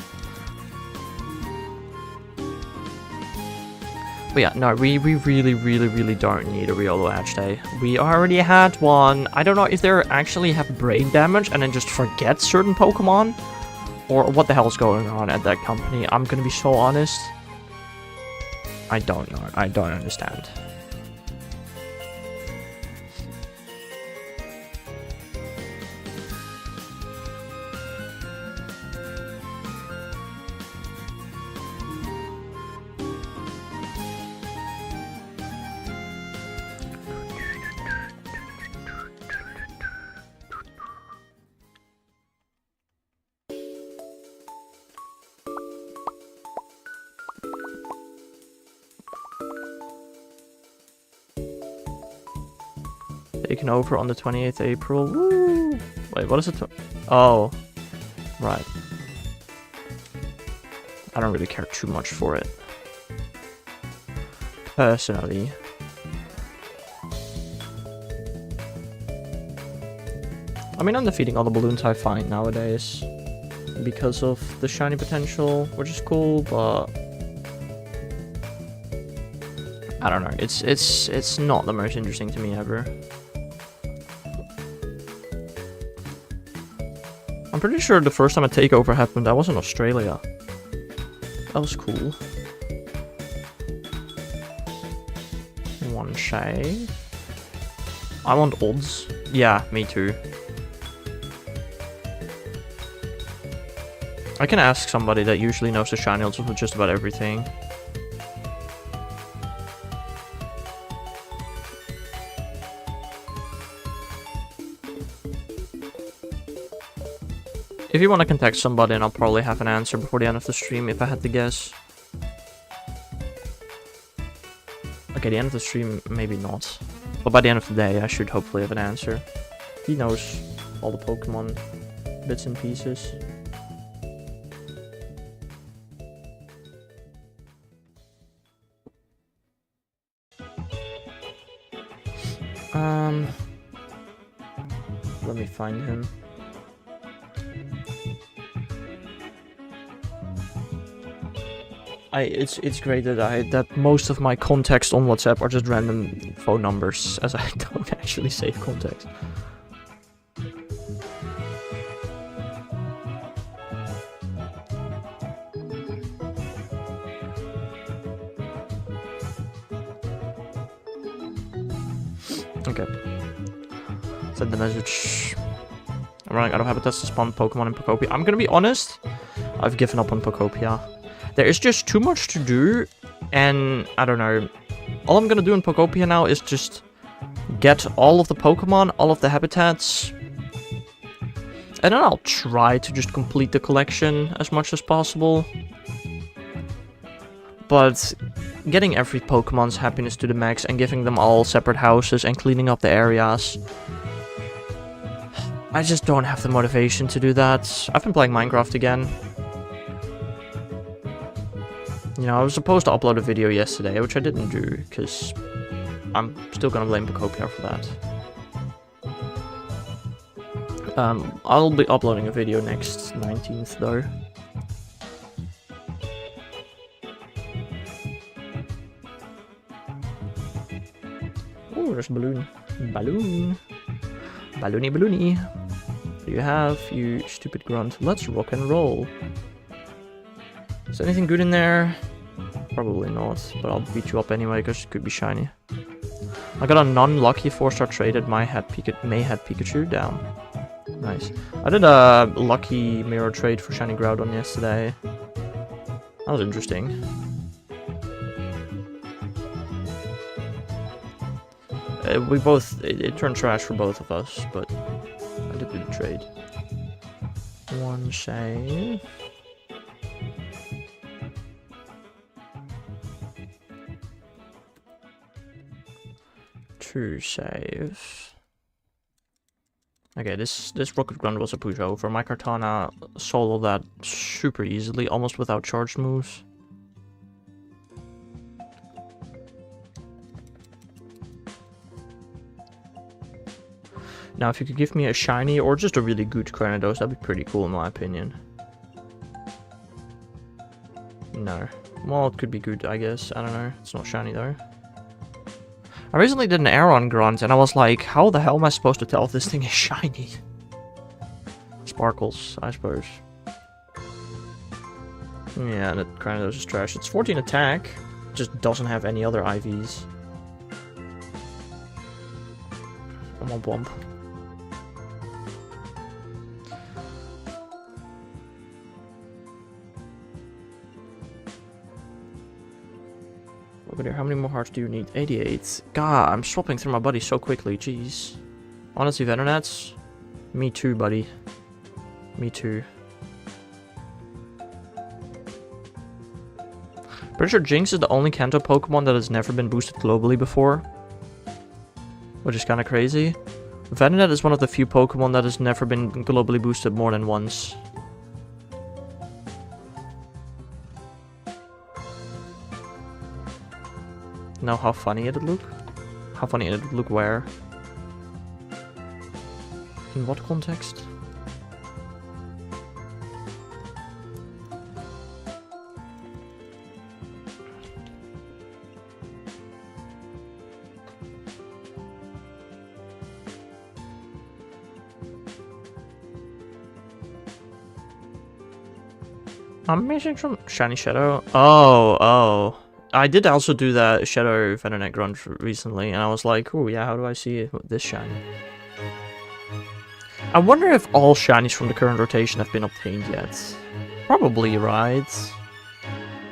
But yeah, no, we really don't need a Riolo Hatch Day. We already had one. I don't know if they actually have brain damage and then just forget certain Pokemon. Or what the hell's going on at that company. I'm gonna be so honest. I don't know. I don't understand. Taken over on the 28th April. Woo! Wait, what is it? Oh, right. I don't really care too much for it. Personally. I mean, I'm defeating all the balloons I find nowadays. Because of the shiny potential, which is cool, but... I don't know, it's not the most interesting to me ever. I'm pretty sure the first time a takeover happened, I was in Australia. That was cool. One shade. I want odds. Yeah, me too. I can ask somebody that usually knows the shiny odds with just about everything. If you want to contact somebody, and I'll probably have an answer before the end of the stream if I had to guess. Okay, the end of the stream, maybe not. But by the end of the day, I should hopefully have an answer. He knows all the Pokemon bits and pieces. Let me find him. It's great that most of my contacts on WhatsApp are just random phone numbers, as I don't actually save contacts. Okay. Send the message. I'm running out of habitats to spawn Pokemon in Pokopia. I'm gonna be honest, I've given up on Pokopia. There is just too much to do, and I don't know. All I'm gonna do in Pokopia now is just get all of the Pokemon, all of the habitats, and then I'll try to just complete the collection as much as possible. But getting every Pokemon's happiness to the max and giving them all separate houses and cleaning up the areas, I just don't have the motivation to do that. I've been playing Minecraft again. You know, I was supposed to upload a video yesterday, which I didn't do, because I'm still gonna blame Pokopia for that. I'll be uploading a video next 19th, though. Oh, there's a balloon. Balloon. Balloony, balloony. What do you have, you stupid grunt? Let's rock and roll. Is there anything good in there? Probably not, but I'll beat you up anyway because it could be shiny. I got a non-lucky 4-star trade at May had Pikachu down. Nice. I did a lucky mirror trade for shiny Groudon yesterday. That was interesting. We both... It turned trash for both of us, but I did do the trade. One save. To save. Okay, this rocket grunt was a pushover. My Kartana soloed that super easily, almost without charged moves. Now, if you could give me a shiny or just a really good Granados, that'd be pretty cool in my opinion. No. Well, it could be good, I guess. I don't know. It's not shiny though. I recently did an Aeron grunt and I was like, how the hell am I supposed to tell if this thing is shiny? Sparkles, I suppose. Yeah, that Granados is trash. It's 14 attack, just doesn't have any other IVs. Womp womp. Over there, how many more hearts do you need? 88. God, I'm swapping through my buddies so quickly, jeez. Honestly, Venonats? Me too, buddy. Me too. Pretty sure Jinx is the only Kanto Pokemon that has never been boosted globally before. Which is kinda crazy. Venonat is one of the few Pokemon that has never been globally boosted more than once. Know how funny it'd look? How funny it'd look where? In what context? I'm missing some shiny Shadow. Oh. I did also do that Shadow Venonat grunt recently, and I was like, oh yeah, how do I see it with this shiny? I wonder if all shinies from the current rotation have been obtained yet. Probably, right?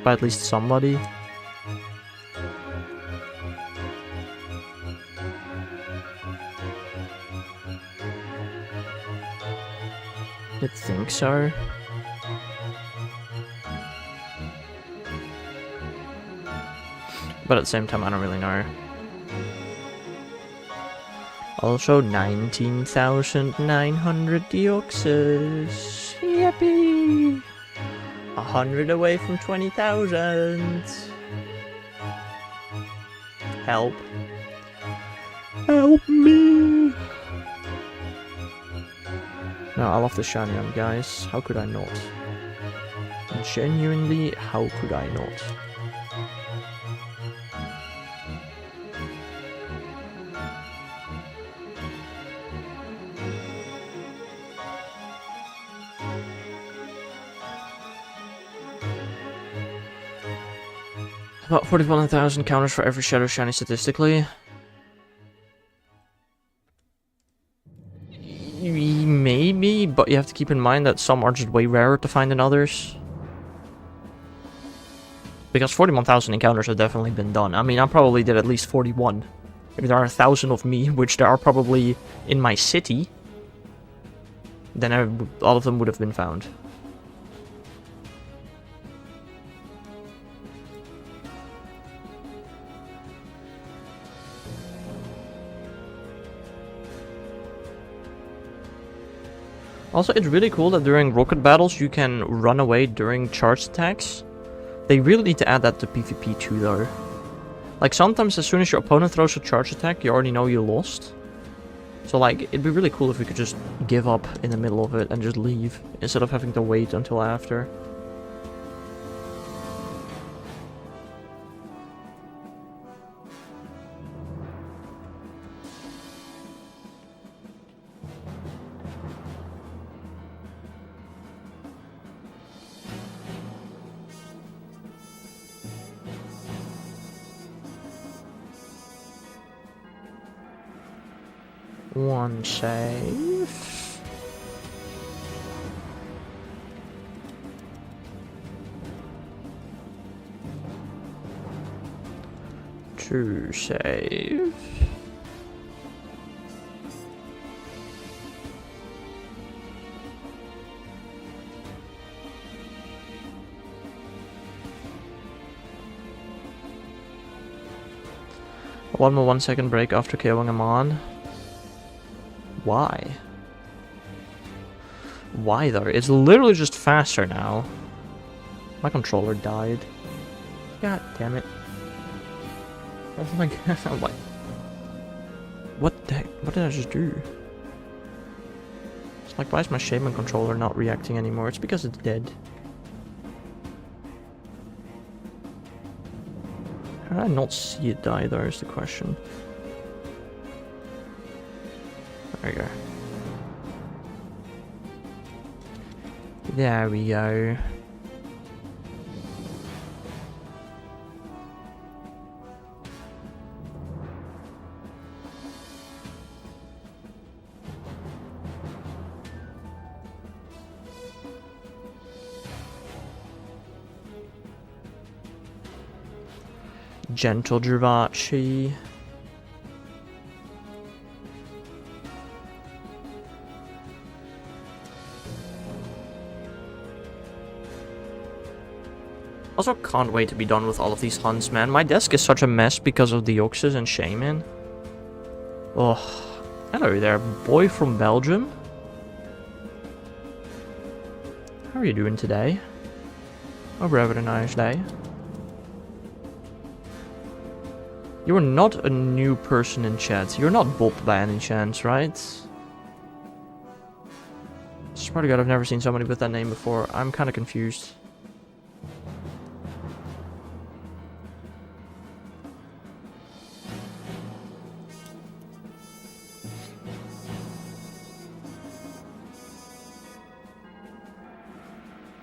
By at least somebody. You'd think so. But at the same time, I don't really know. Also, 19,900 deoxys. Yippee! 100 away from 20,000. Help. Help me! No, I love the shiny one, guys. How could I not? Genuinely, how could I not? About 41,000 counters for every Shadow Shiny statistically. Maybe, but you have to keep in mind that some are just way rarer to find than others. Because 41,000 encounters have definitely been done. I mean, I probably did at least 41. If there are 1,000 of me, which there are probably in my city, then all of them would have been found. Also, it's really cool that during rocket battles you can run away during charged attacks. They really need to add that to PvP too, though. Like, sometimes as soon as your opponent throws a charge attack, you already know you lost. So, like, it'd be really cool if we could just give up in the middle of it and just leave, instead of having to wait until after. One save. Two save. 1 more 1 second break after killing him on. Why? Why though? It's literally just faster now. My controller died. God damn it. Oh my god, I'm like... What the heck? What did I just do? It's like, why is my Shaman controller not reacting anymore? It's because it's dead. How did I not see it die though is the question. There we go. There we go. Gentle Jirachi. Also can't wait to be done with all of these hunts, man. My desk is such a mess because of the Oxes and Shaman. Oh, hello there, boy from Belgium. How are you doing today? Hope you're having a nice day. You are not a new person in chat. You're not Bob by any chance, right? Swear to God, I've never seen somebody with that name before. I'm kind of confused.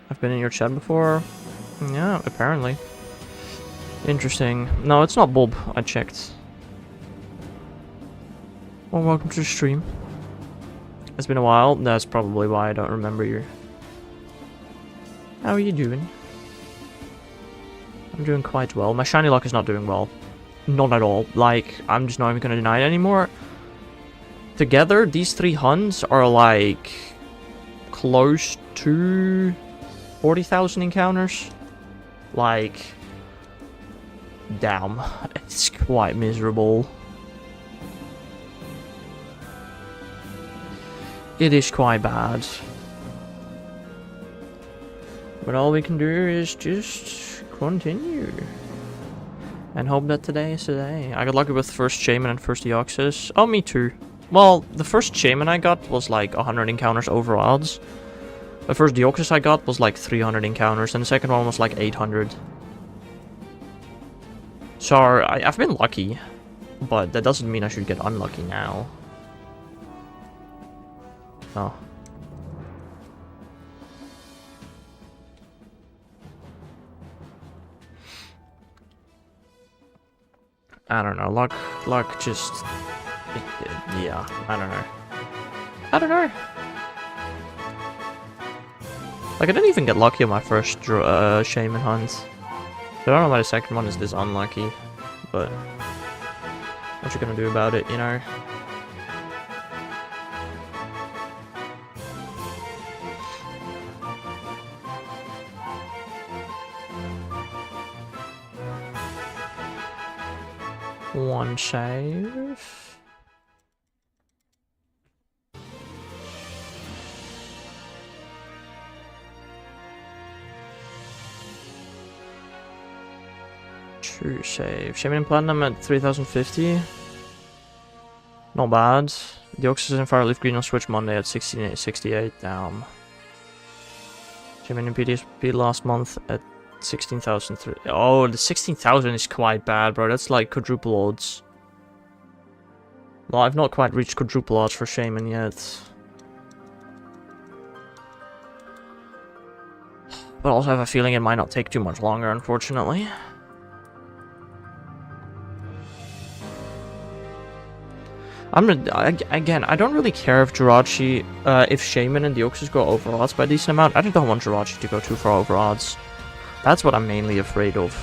I've been in your chat before? Yeah, apparently. Interesting. No, it's not Bob. I checked. Well, welcome to the stream. It's been a while. That's probably why I don't remember you. How are you doing? I'm doing quite well. My shiny luck is not doing well. Not at all. Like, I'm just not even going to deny it anymore. Together, these 3 hunts are like close to 40,000 encounters. Like, damn, it's quite miserable. It is quite bad. But all we can do is just continue. And hope that today is today. I got lucky with first Shaman and first Deoxys. Oh, me too. Well, the first Shaman I got was like 100 encounters over odds. The first Deoxys I got was like 300 encounters, and the second one was like 800. So, I've been lucky, but that doesn't mean I should get unlucky now. Oh. I don't know, luck just... yeah, I don't know. I don't know. Like, I didn't even get lucky on my first Shaman hunt. So I don't know why the second one is this unlucky, but what you gonna do about it, you know? One save. True save. Shaman and Platinum at 3050. Not bad. The Oxys and Fireleaf Green on Switch Monday at 1668. Damn. Shaman and PDSP last month at 16,000. Oh, the 16,000 is quite bad, bro. That's like quadruple odds. Well, I've not quite reached quadruple odds for Shaman yet. But I also have a feeling it might not take too much longer, unfortunately. Again, I don't really care if Jirachi, if Shaman and Deoxys go over odds by a decent amount. I just don't want Jirachi to go too far over odds. That's what I'm mainly afraid of.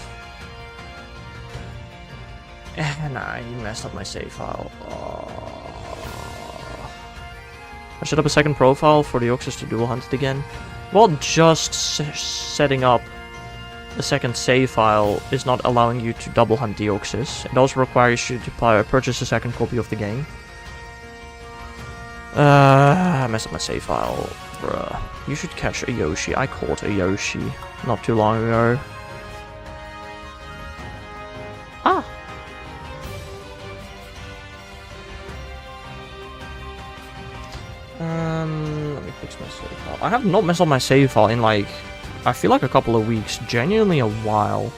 Nah, you messed up my save file. Oh. I set up a second profile for Deoxys to dual hunt it again. Well, just setting up the second save file is not allowing you to double hunt Deoxys. It also requires you to purchase a second copy of the game. I messed up my save file. Bruh. You should catch a Yoshi. I caught a Yoshi not too long ago. Ah! Let me fix my save file. I have not messed up my save file in like, I feel like a couple of weeks. Genuinely a while.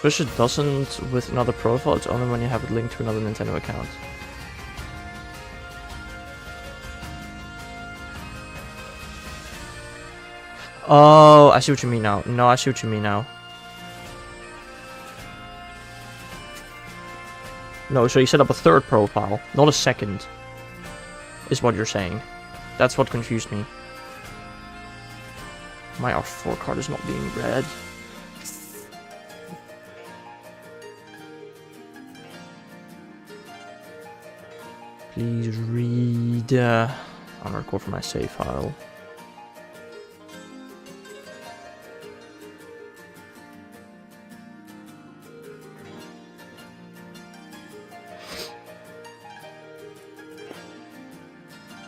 Which it doesn't with another profile, it's only when you have it linked to another Nintendo account. Oh, I see what you mean now. No, I see what you mean now. No, so you set up a third profile, not a second, is what you're saying. That's what confused me. My R4 card is not being read. Please read. I'm gonna record for my save file.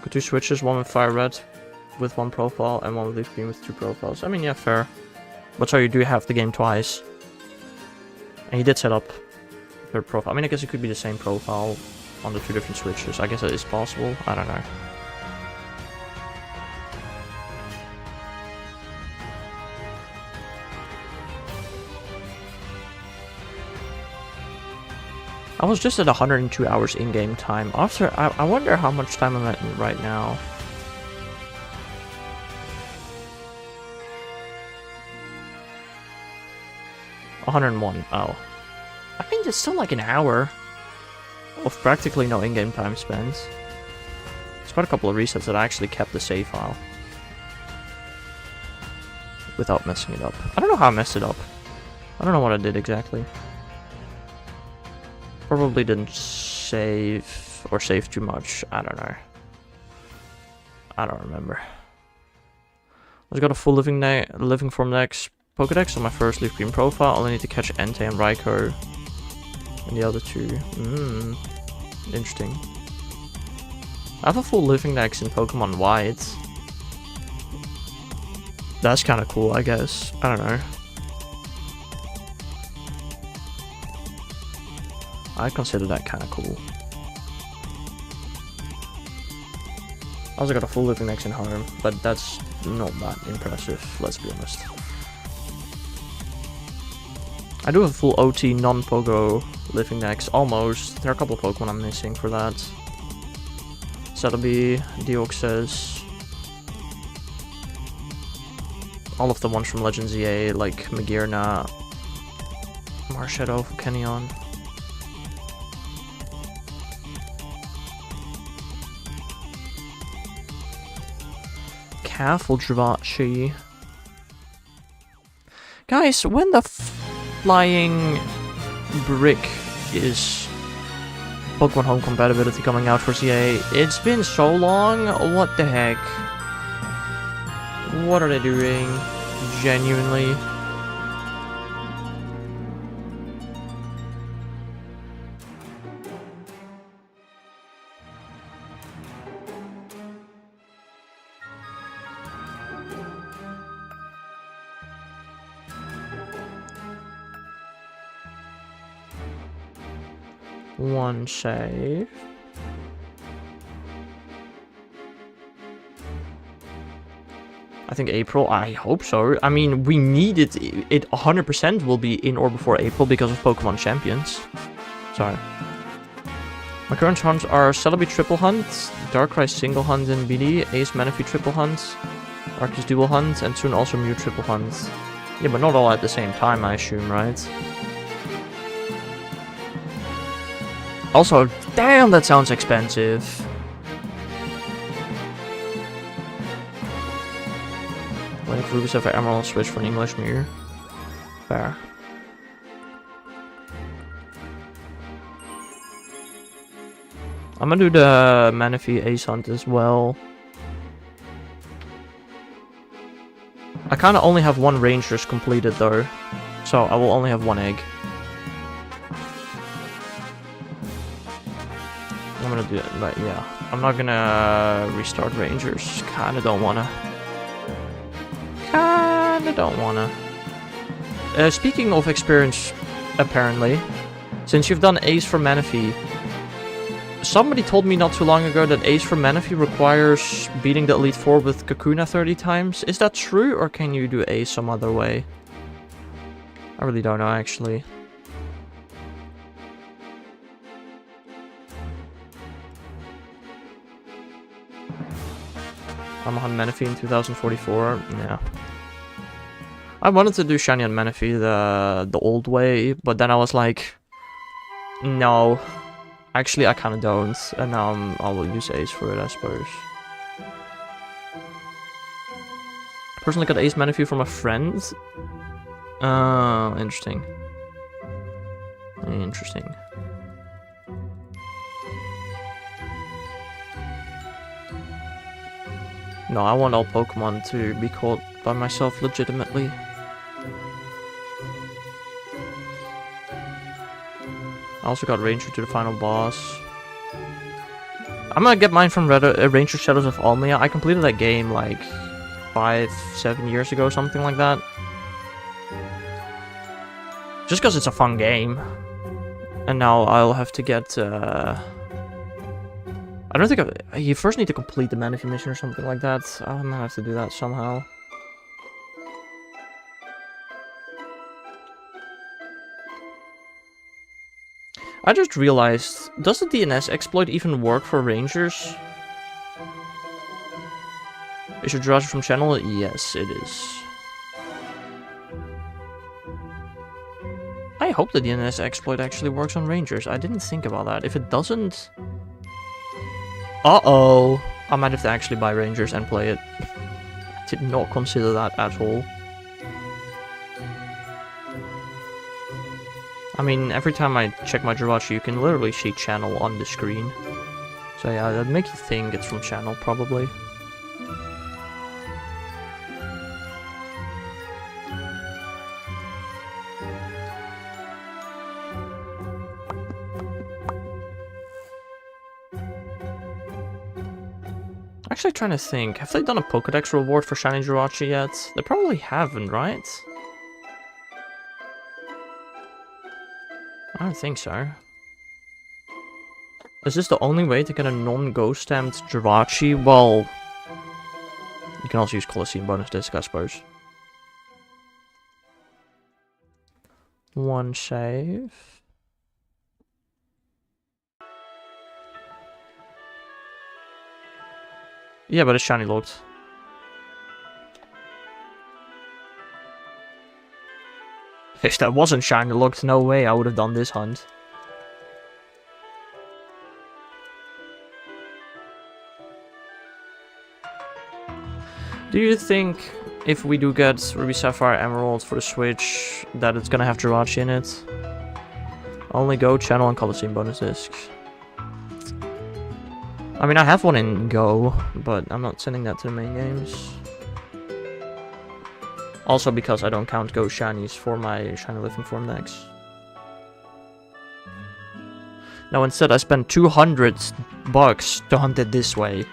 Got two switches, one with fire red with one profile and one with leaf green with two profiles. I mean, yeah, fair. But so you do have the game twice. And you did set up a third profile. I mean, I guess it could be the same profile on the two different switches. I guess that is possible. I don't know. I was just at 102 hours in-game time. After, I wonder how much time I'm at right now. $101. Oh. I mean, it's still like an hour of practically no in-game time spent. It's quite a couple of resets that I actually kept the save file without messing it up. I don't know how I messed it up. I don't know what I did exactly. Probably didn't save or save too much. I don't know. I don't remember. I've got a full living form next Pokedex on my first leaf green profile. Only need to catch Entei and Raikou. And the other two. Interesting. I have a full living dex in Pokemon White. That's kind of cool, I guess. I don't know. I consider that kind of cool. I also got a full living dex in Home, but that's not that impressive, let's be honest. I do have a full OT non-Pogo living dex, almost. There are a couple of Pokemon I'm missing for that. Celebi, Deoxys. All of the ones from Legends EA, like Magearna, Marshadow, Kenyon. Careful, Javachi. Guys, when the flying brick is Pokemon Home compatibility coming out for CA? It's been so long. What the heck? What are they doing? Genuinely. One save. I think April. I hope so. I mean, we need it. It 100% will be in or before April because of Pokemon Champions. Sorry. My current hunts are Celebi Triple Hunt, Darkrai Single Hunt in BD, Ace Manaphy Triple Hunt, Arceus Dual Hunt, and soon also Mew Triple Hunt. Yeah, but not all at the same time, I assume, right? Also, damn, that sounds expensive. Waiting for Ruby Sapphire Emerald switch for an English Mew. Fair. I'm gonna do the Manaphy Ace Hunt as well. I kind of only have one Rangers completed though, so I will only have one egg. I'm gonna do it, but yeah. I'm not gonna restart Rangers. Kinda don't wanna. Speaking of experience, apparently, since you've done Ace for Manaphy, somebody told me not too long ago that Ace for Manaphy requires beating the Elite Four with Kakuna 30 times. Is that true, or can you do Ace some other way? I really don't know, actually. I'm on Manaphy in 2044. Yeah. I wanted to do Shiny on Manaphy the old way, but then I was like, no. Actually, I kind of don't, and now I will use Ace for it, I suppose. I personally got Ace Manaphy from a friend. Interesting. Interesting. No, I want all Pokemon to be caught by myself legitimately. I also got Ranger to the final boss. I'm gonna get mine from Ranger Shadows of Almia. I completed that game like 5-7 years ago, something like that. Just because it's a fun game. And now I'll have to get... I don't think you first need to complete the Manaphy mission or something like that. I'm gonna have to do that somehow. I just realized, does the DNS exploit even work for Rangers? Is your Jirachi from channel? Yes, it is. I hope the DNS exploit actually works on Rangers. I didn't think about that. If it doesn't... Uh-oh! I might have to actually buy Rangers and play it. I did not consider that at all. I mean, every time I check my Jirachi, you can literally see channel on the screen. So yeah, that'd make you think it's from channel, probably. Actually trying to think, have they done a Pokédex reward for Shiny Jirachi yet? They probably haven't, right? I don't think so. Is this the only way to get a non-ghost stamped Jirachi? Well, you can also use Colosseum bonus disc, I suppose. One save. Yeah, but it's shiny locked. If that wasn't shiny locked, no way I would have done this hunt. Do you think if we do get Ruby Sapphire Emerald for the Switch, that it's gonna have Jirachi in it? Only Go, Channel, and Colosseum bonus discs. I mean, I have one in Go, but I'm not sending that to the main games. Also because I don't count Go shinies for my shiny living form decks. Now instead I spent $200 to hunt it this way.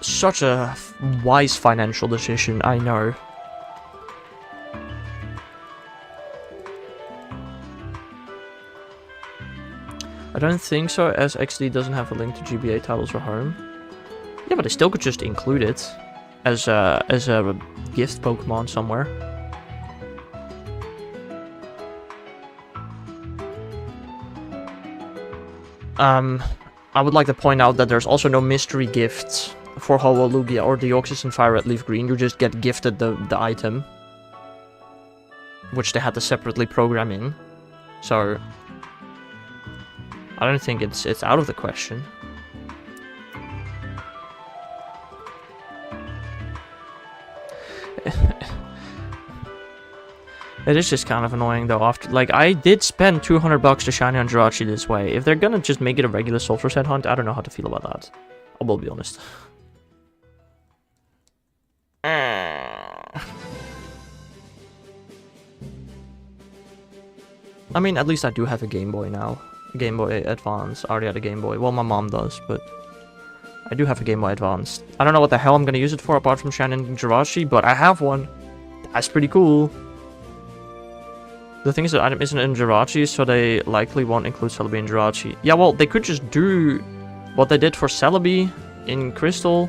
Such a wise financial decision, I know. I don't think so, as XD doesn't have a link to GBA titles for home. Yeah, but I still could just include it as a gift Pokemon somewhere. I would like to point out that there's also no mystery gifts for Ho-Oh Lugia or Deoxys and Fire Red Leaf Green. You just get gifted the item, which they had to separately program in. So I don't think it's out of the question. It is just kind of annoying though. After, like, I did spend 200 bucks to shiny on Jirachi this way. If they're gonna just make it a regular Sulfur Set hunt, I don't know how to feel about that. I will be honest. I mean, at least I do have a Game Boy now. Game Boy Advance. I already had a Game Boy. Well, my mom does, but I do have a Game Boy Advance. I don't know what the hell I'm gonna use it for apart from shining Jirachi, but I have one. That's pretty cool. The thing is that item isn't in Jirachi, so they likely won't include Celebi in Jirachi. Yeah, well, they could just do what they did for Celebi in Crystal.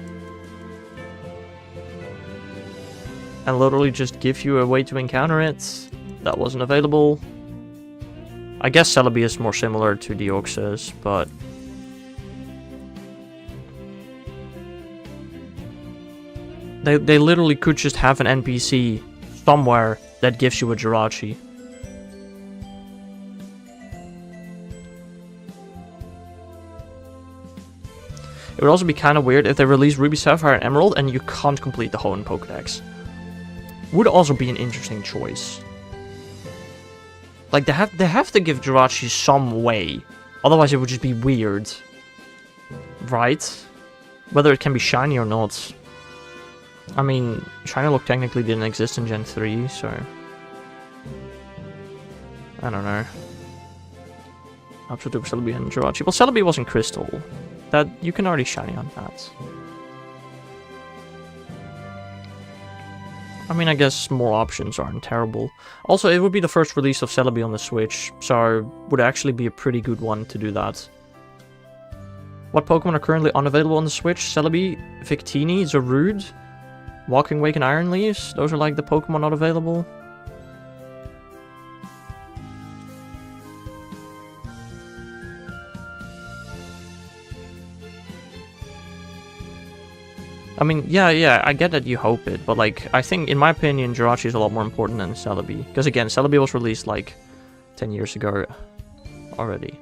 And literally just give you a way to encounter it. That wasn't available. I guess Celebi is more similar to Deoxys, but... They literally could just have an NPC somewhere that gives you a Jirachi. It would also be kind of weird if they release Ruby, Sapphire, and Emerald and you can't complete the Hoenn Pokédex. Would also be an interesting choice. Like, they have to give Jirachi some way. Otherwise it would just be weird. Right? Whether it can be shiny or not. I mean, Shiny Look technically didn't exist in Gen 3, so... I don't know. Absolute Celebi and Jirachi. Well, Celebi was in Crystal. That you can already shiny on that. I mean, I guess more options aren't terrible. Also, it would be the first release of Celebi on the Switch, so it would actually be a pretty good one to do that. What Pokemon are currently unavailable on the Switch? Celebi, Victini, Zarude, Walking Wake, and Iron Leaves. Those are like the Pokemon not available. I mean, yeah, I get that you hope it, but like, I think, in my opinion, Jirachi is a lot more important than Celebi. Because again, Celebi was released like 10 years ago already.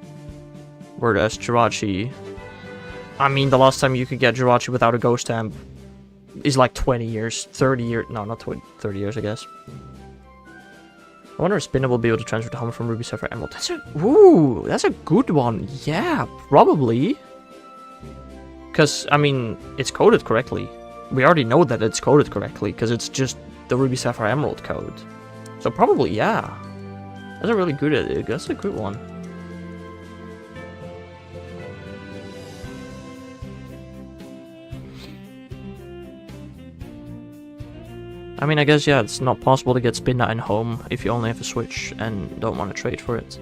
Whereas Jirachi, I mean, the last time you could get Jirachi without a Ghost Stamp is like 20 years, 30 years, no, not 20, 30 years, I guess. I wonder if Spinner will be able to transfer to Hoenn from Ruby, Sapphire, Emerald. That's a good one. Yeah, probably. Because, I mean, it's coded correctly. We already know that it's coded correctly, because it's just the Ruby, Sapphire, Emerald code. So probably, yeah. That's a really good, that's a good one. I mean, I guess, yeah, it's not possible to get Spinda in home if you only have a Switch and don't want to trade for it.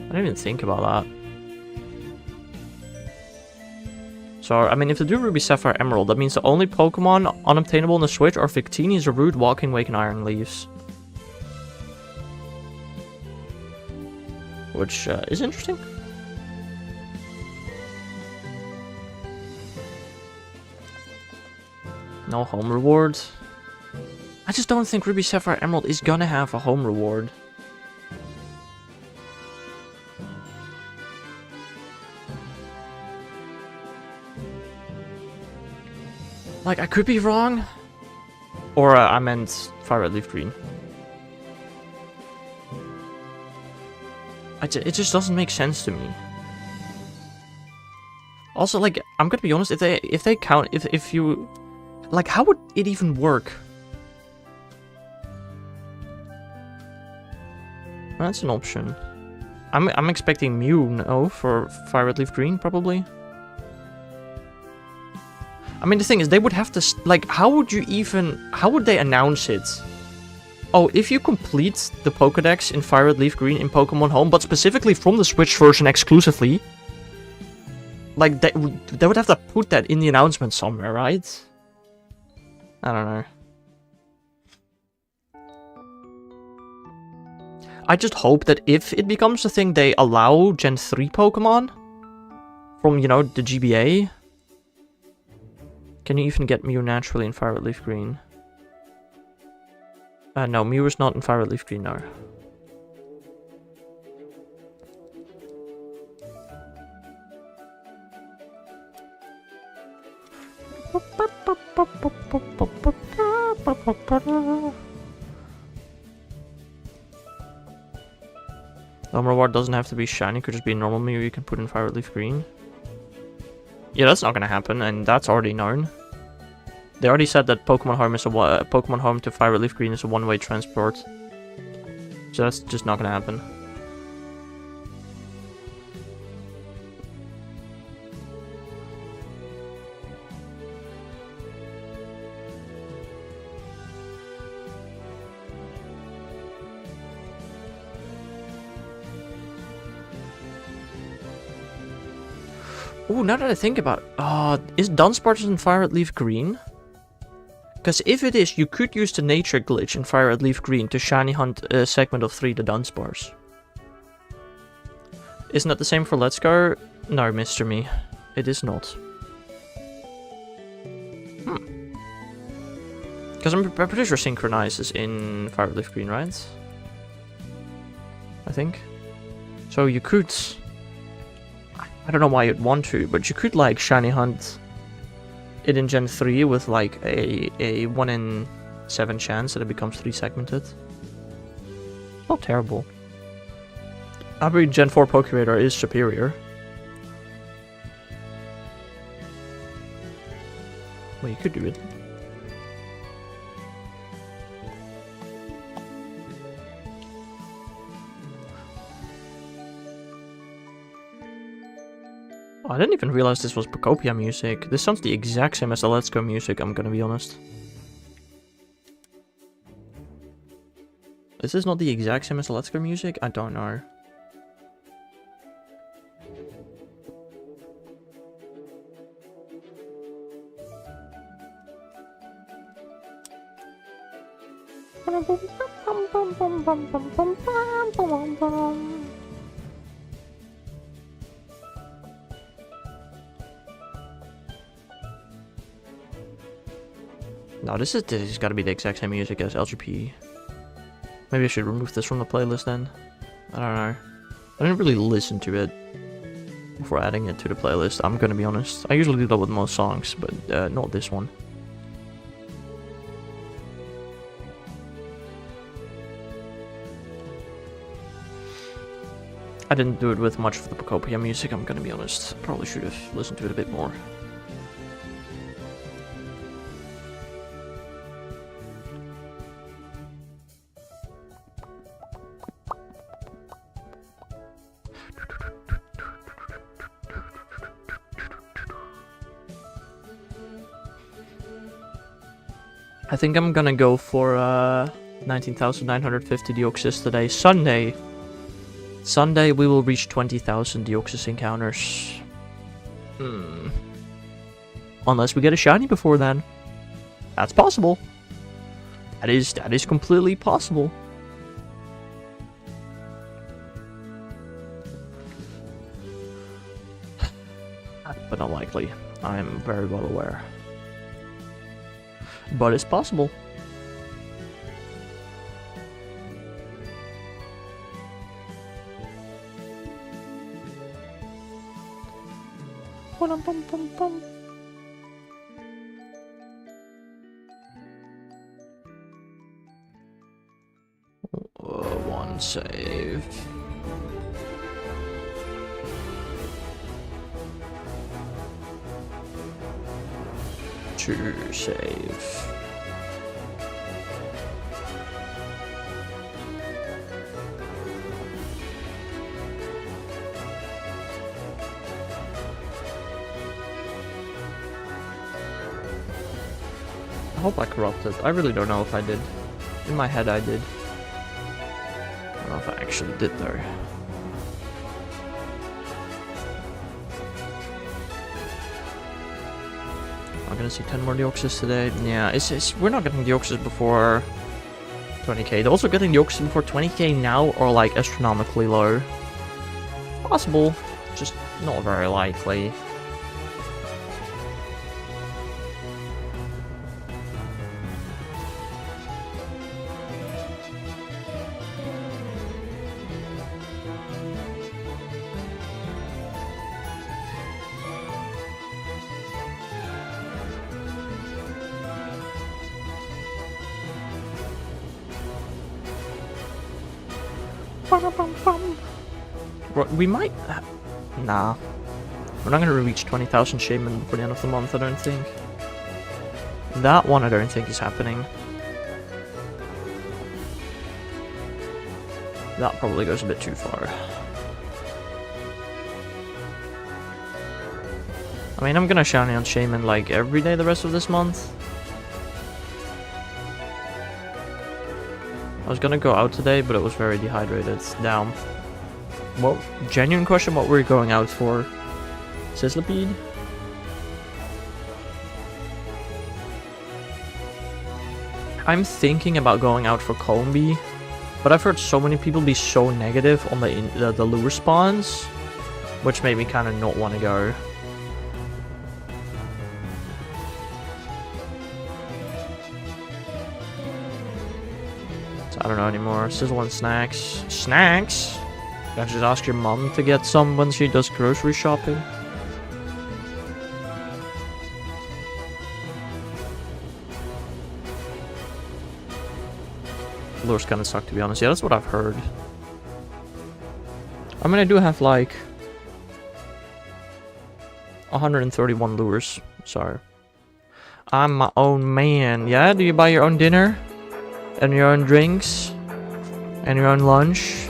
I didn't even think about that. So, I mean, if they do Ruby, Sapphire, Emerald, that means the only Pokemon unobtainable on the Switch are Victini, Zarude, Walking Wake, and Iron Leaves. Which is interesting. No home reward. I just don't think Ruby, Sapphire, Emerald is gonna have a home reward. Like, I could be wrong. Or I meant Fire Red Leaf Green. It just doesn't make sense to me. Also, like, I'm gonna be honest, if they count, if you, like, how would it even work? That's an option. I'm expecting Mew, no, for Fire Red Leaf Green, probably. I mean, the thing is, they would have to, like, how would they announce it? Oh, if you complete the Pokédex in Fire Red Leaf Green in Pokemon Home, but specifically from the Switch version exclusively, like, they would have to put that in the announcement somewhere, right? I don't know. I just hope that if it becomes a thing, they allow Gen 3 Pokemon from, you know, the GBA. Can you even get Mew naturally in Fire Red Leaf Green? No, Mew is not in Fire Red Leaf Green, no. home reward doesn't have to be shiny, could just be a normal Mew you can put in Fire Leaf Green. Yeah, that's not gonna happen, and that's already known. They already said that Pokemon Home is Pokemon Home to Fire Leaf Green is a one-way transport. So that's just not gonna happen. Ooh, now that I think about it, is Dunsparce in Fire Leaf Green? Because if it is, you could use the nature glitch in Fire Leaf Green to shiny hunt a segment of 3 the Dunsparce. Isn't that the same for Let's Go? No, Mr. Me. It is not. Because I'm pretty sure Synchronize is in Fire Leaf Green, right? I think. So you could... I don't know why you'd want to, but you could like shiny hunt it in Gen 3 with like a 1 in 7 chance that it becomes 3 segmented. Not terrible. I mean, Gen 4 Pokeradar is superior. Well, you could do it. Oh, I didn't even realize this was Pocopia music. This sounds the exact same as the Let's Go music, I'm gonna be honest. Is this not the exact same as the Let's Go music? I don't know. No, this has got to be the exact same music as LGP. Maybe I should remove this from the playlist then. I don't know. I didn't really listen to it before adding it to the playlist, I'm gonna be honest. I usually do that with most songs, but not this one. I didn't do it with much of the Pocopia music, I'm gonna be honest. Probably should have listened to it a bit more. I think I'm gonna go for 19,950 Deoxys today. Sunday we will reach 20,000 Deoxys encounters. Unless we get a shiny before then. That's possible. That is completely possible. But not likely. I am very well aware. But it's possible. One save. Two save. I hope I corrupted. I really don't know if I did. In my head I did. I don't know if I actually did though. I'm gonna see 10 more Deoxys today. Yeah, we're not getting Deoxys before 20k. They're also getting Deoxys before 20k now or like astronomically low. Possible, just not very likely. We might... Nah. We're not going to reach 20,000 shaman before the end of the month, I don't think. That one I don't think is happening. That probably goes a bit too far. I mean, I'm gonna shiny on shaman like every day the rest of this month. I was gonna go out today, but it was very dehydrated. Down. Well, genuine question, what were you going out for? SLFD? I'm thinking about going out for Combi, but I've heard so many people be so negative on the lure spawns, which made me kind of not want to go. So I don't know anymore. Sizzle and snacks. Snacks? You can just ask your mom to get some when she does grocery shopping. Lures kind of suck, to be honest. Yeah, that's what I've heard. I mean, I do have like 131 lures. Sorry. I'm my own man. Yeah? Do you buy your own dinner? And your own drinks? And your own lunch?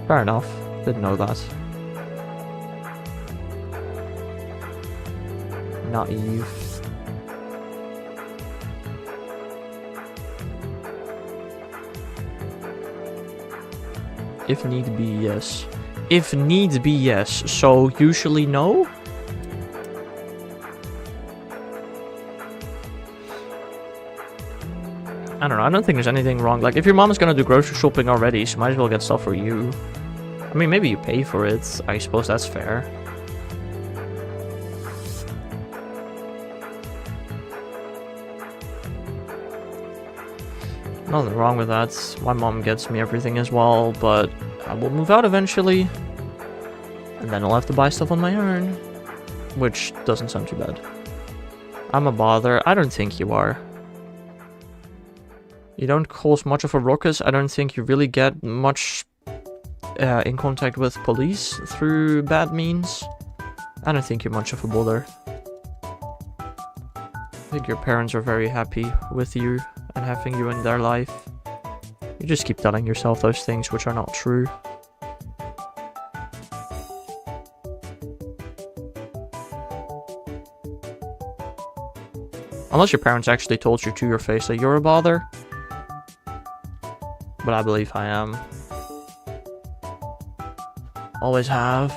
Fair enough. Didn't know that. Naive. If need be, yes. If need be, yes. So, usually no? I don't know, I don't think there's anything wrong. Like, if your mom is gonna do grocery shopping already, she might as well get stuff for you. I mean, maybe you pay for it. I suppose that's fair. Nothing wrong with that. My mom gets me everything as well, but I will move out eventually. And then I'll have to buy stuff on my own. Which doesn't sound too bad. I'm a bother. I don't think you are. You don't cause much of a ruckus. I don't think you really get much in contact with police through bad means. I don't think you're much of a bother. I think your parents are very happy with you and having you in their life. You just keep telling yourself those things which are not true. Unless your parents actually told you to your face that you're a bother. But I believe I am. Always have.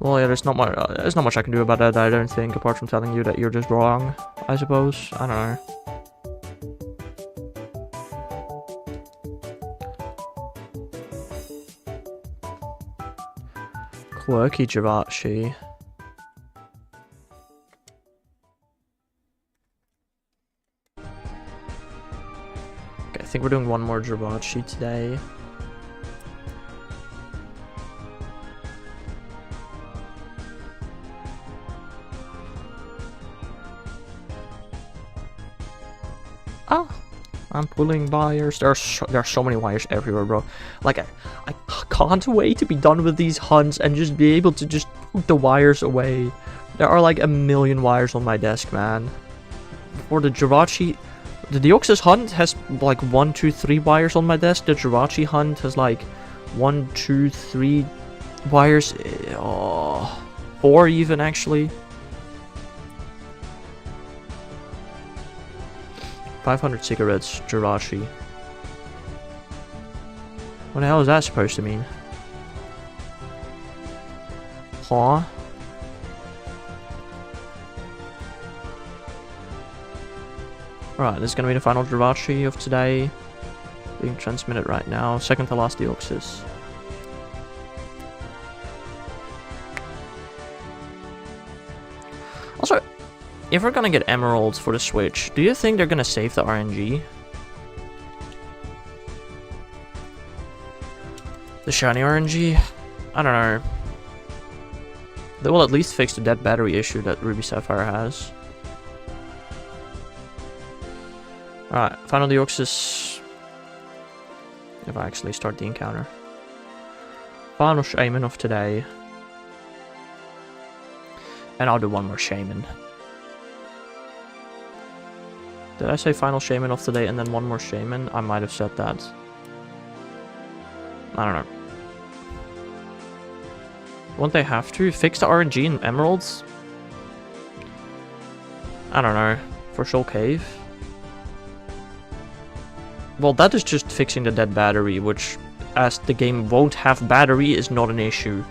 Well, yeah, there's not much I can do about that, I don't think, apart from telling you that you're just wrong, I suppose. I don't know. Quirky Javachi. Okay, I think we're doing one more Javachi today. Oh, I'm pulling wires. There are so many wires everywhere, bro. Like, I can't wait to be done with these hunts and just be able to just put the wires away. There are like a million wires on my desk, man. For the Jirachi, the Deoxys hunt has like 1, 2, 3 wires on my desk. The Jirachi hunt has like 1, 2, 3 wires. Oh, 4 even, actually. 500 cigarettes, Jirachi. What the hell is that supposed to mean? Huh? Alright, this is gonna be the final Jirachi of today. Being transmitted right now. Second to last Deoxys. Also, if we're gonna get emeralds for the Switch, do you think they're gonna save the RNG? The shiny RNG? I don't know. They will at least fix the dead battery issue that Ruby Sapphire has. Alright, final Deoxys. if I actually start the encounter. Final shaman of today. And I'll do one more shaman. Did I say final shaman of today and then one more shaman? I might have said that. I don't know. Won't they have to fix the RNG in emeralds? I don't know. For Soul Cave? Well, that is just fixing the dead battery, which, as the game won't have battery, is not an issue.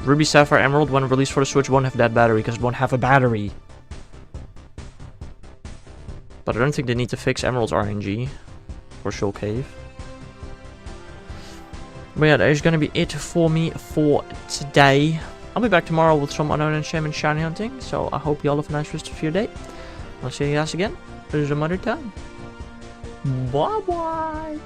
Ruby, Sapphire, Emerald, when released for the Switch, won't have dead battery, because it won't have a battery. But I don't think they need to fix Emerald's RNG for Soul Cave. But yeah, that is going to be it for me for today. I'll be back tomorrow with some unknown and shaman shiny hunting. So I hope you all have a nice rest of your day. I'll see you guys again some other time. Bye bye.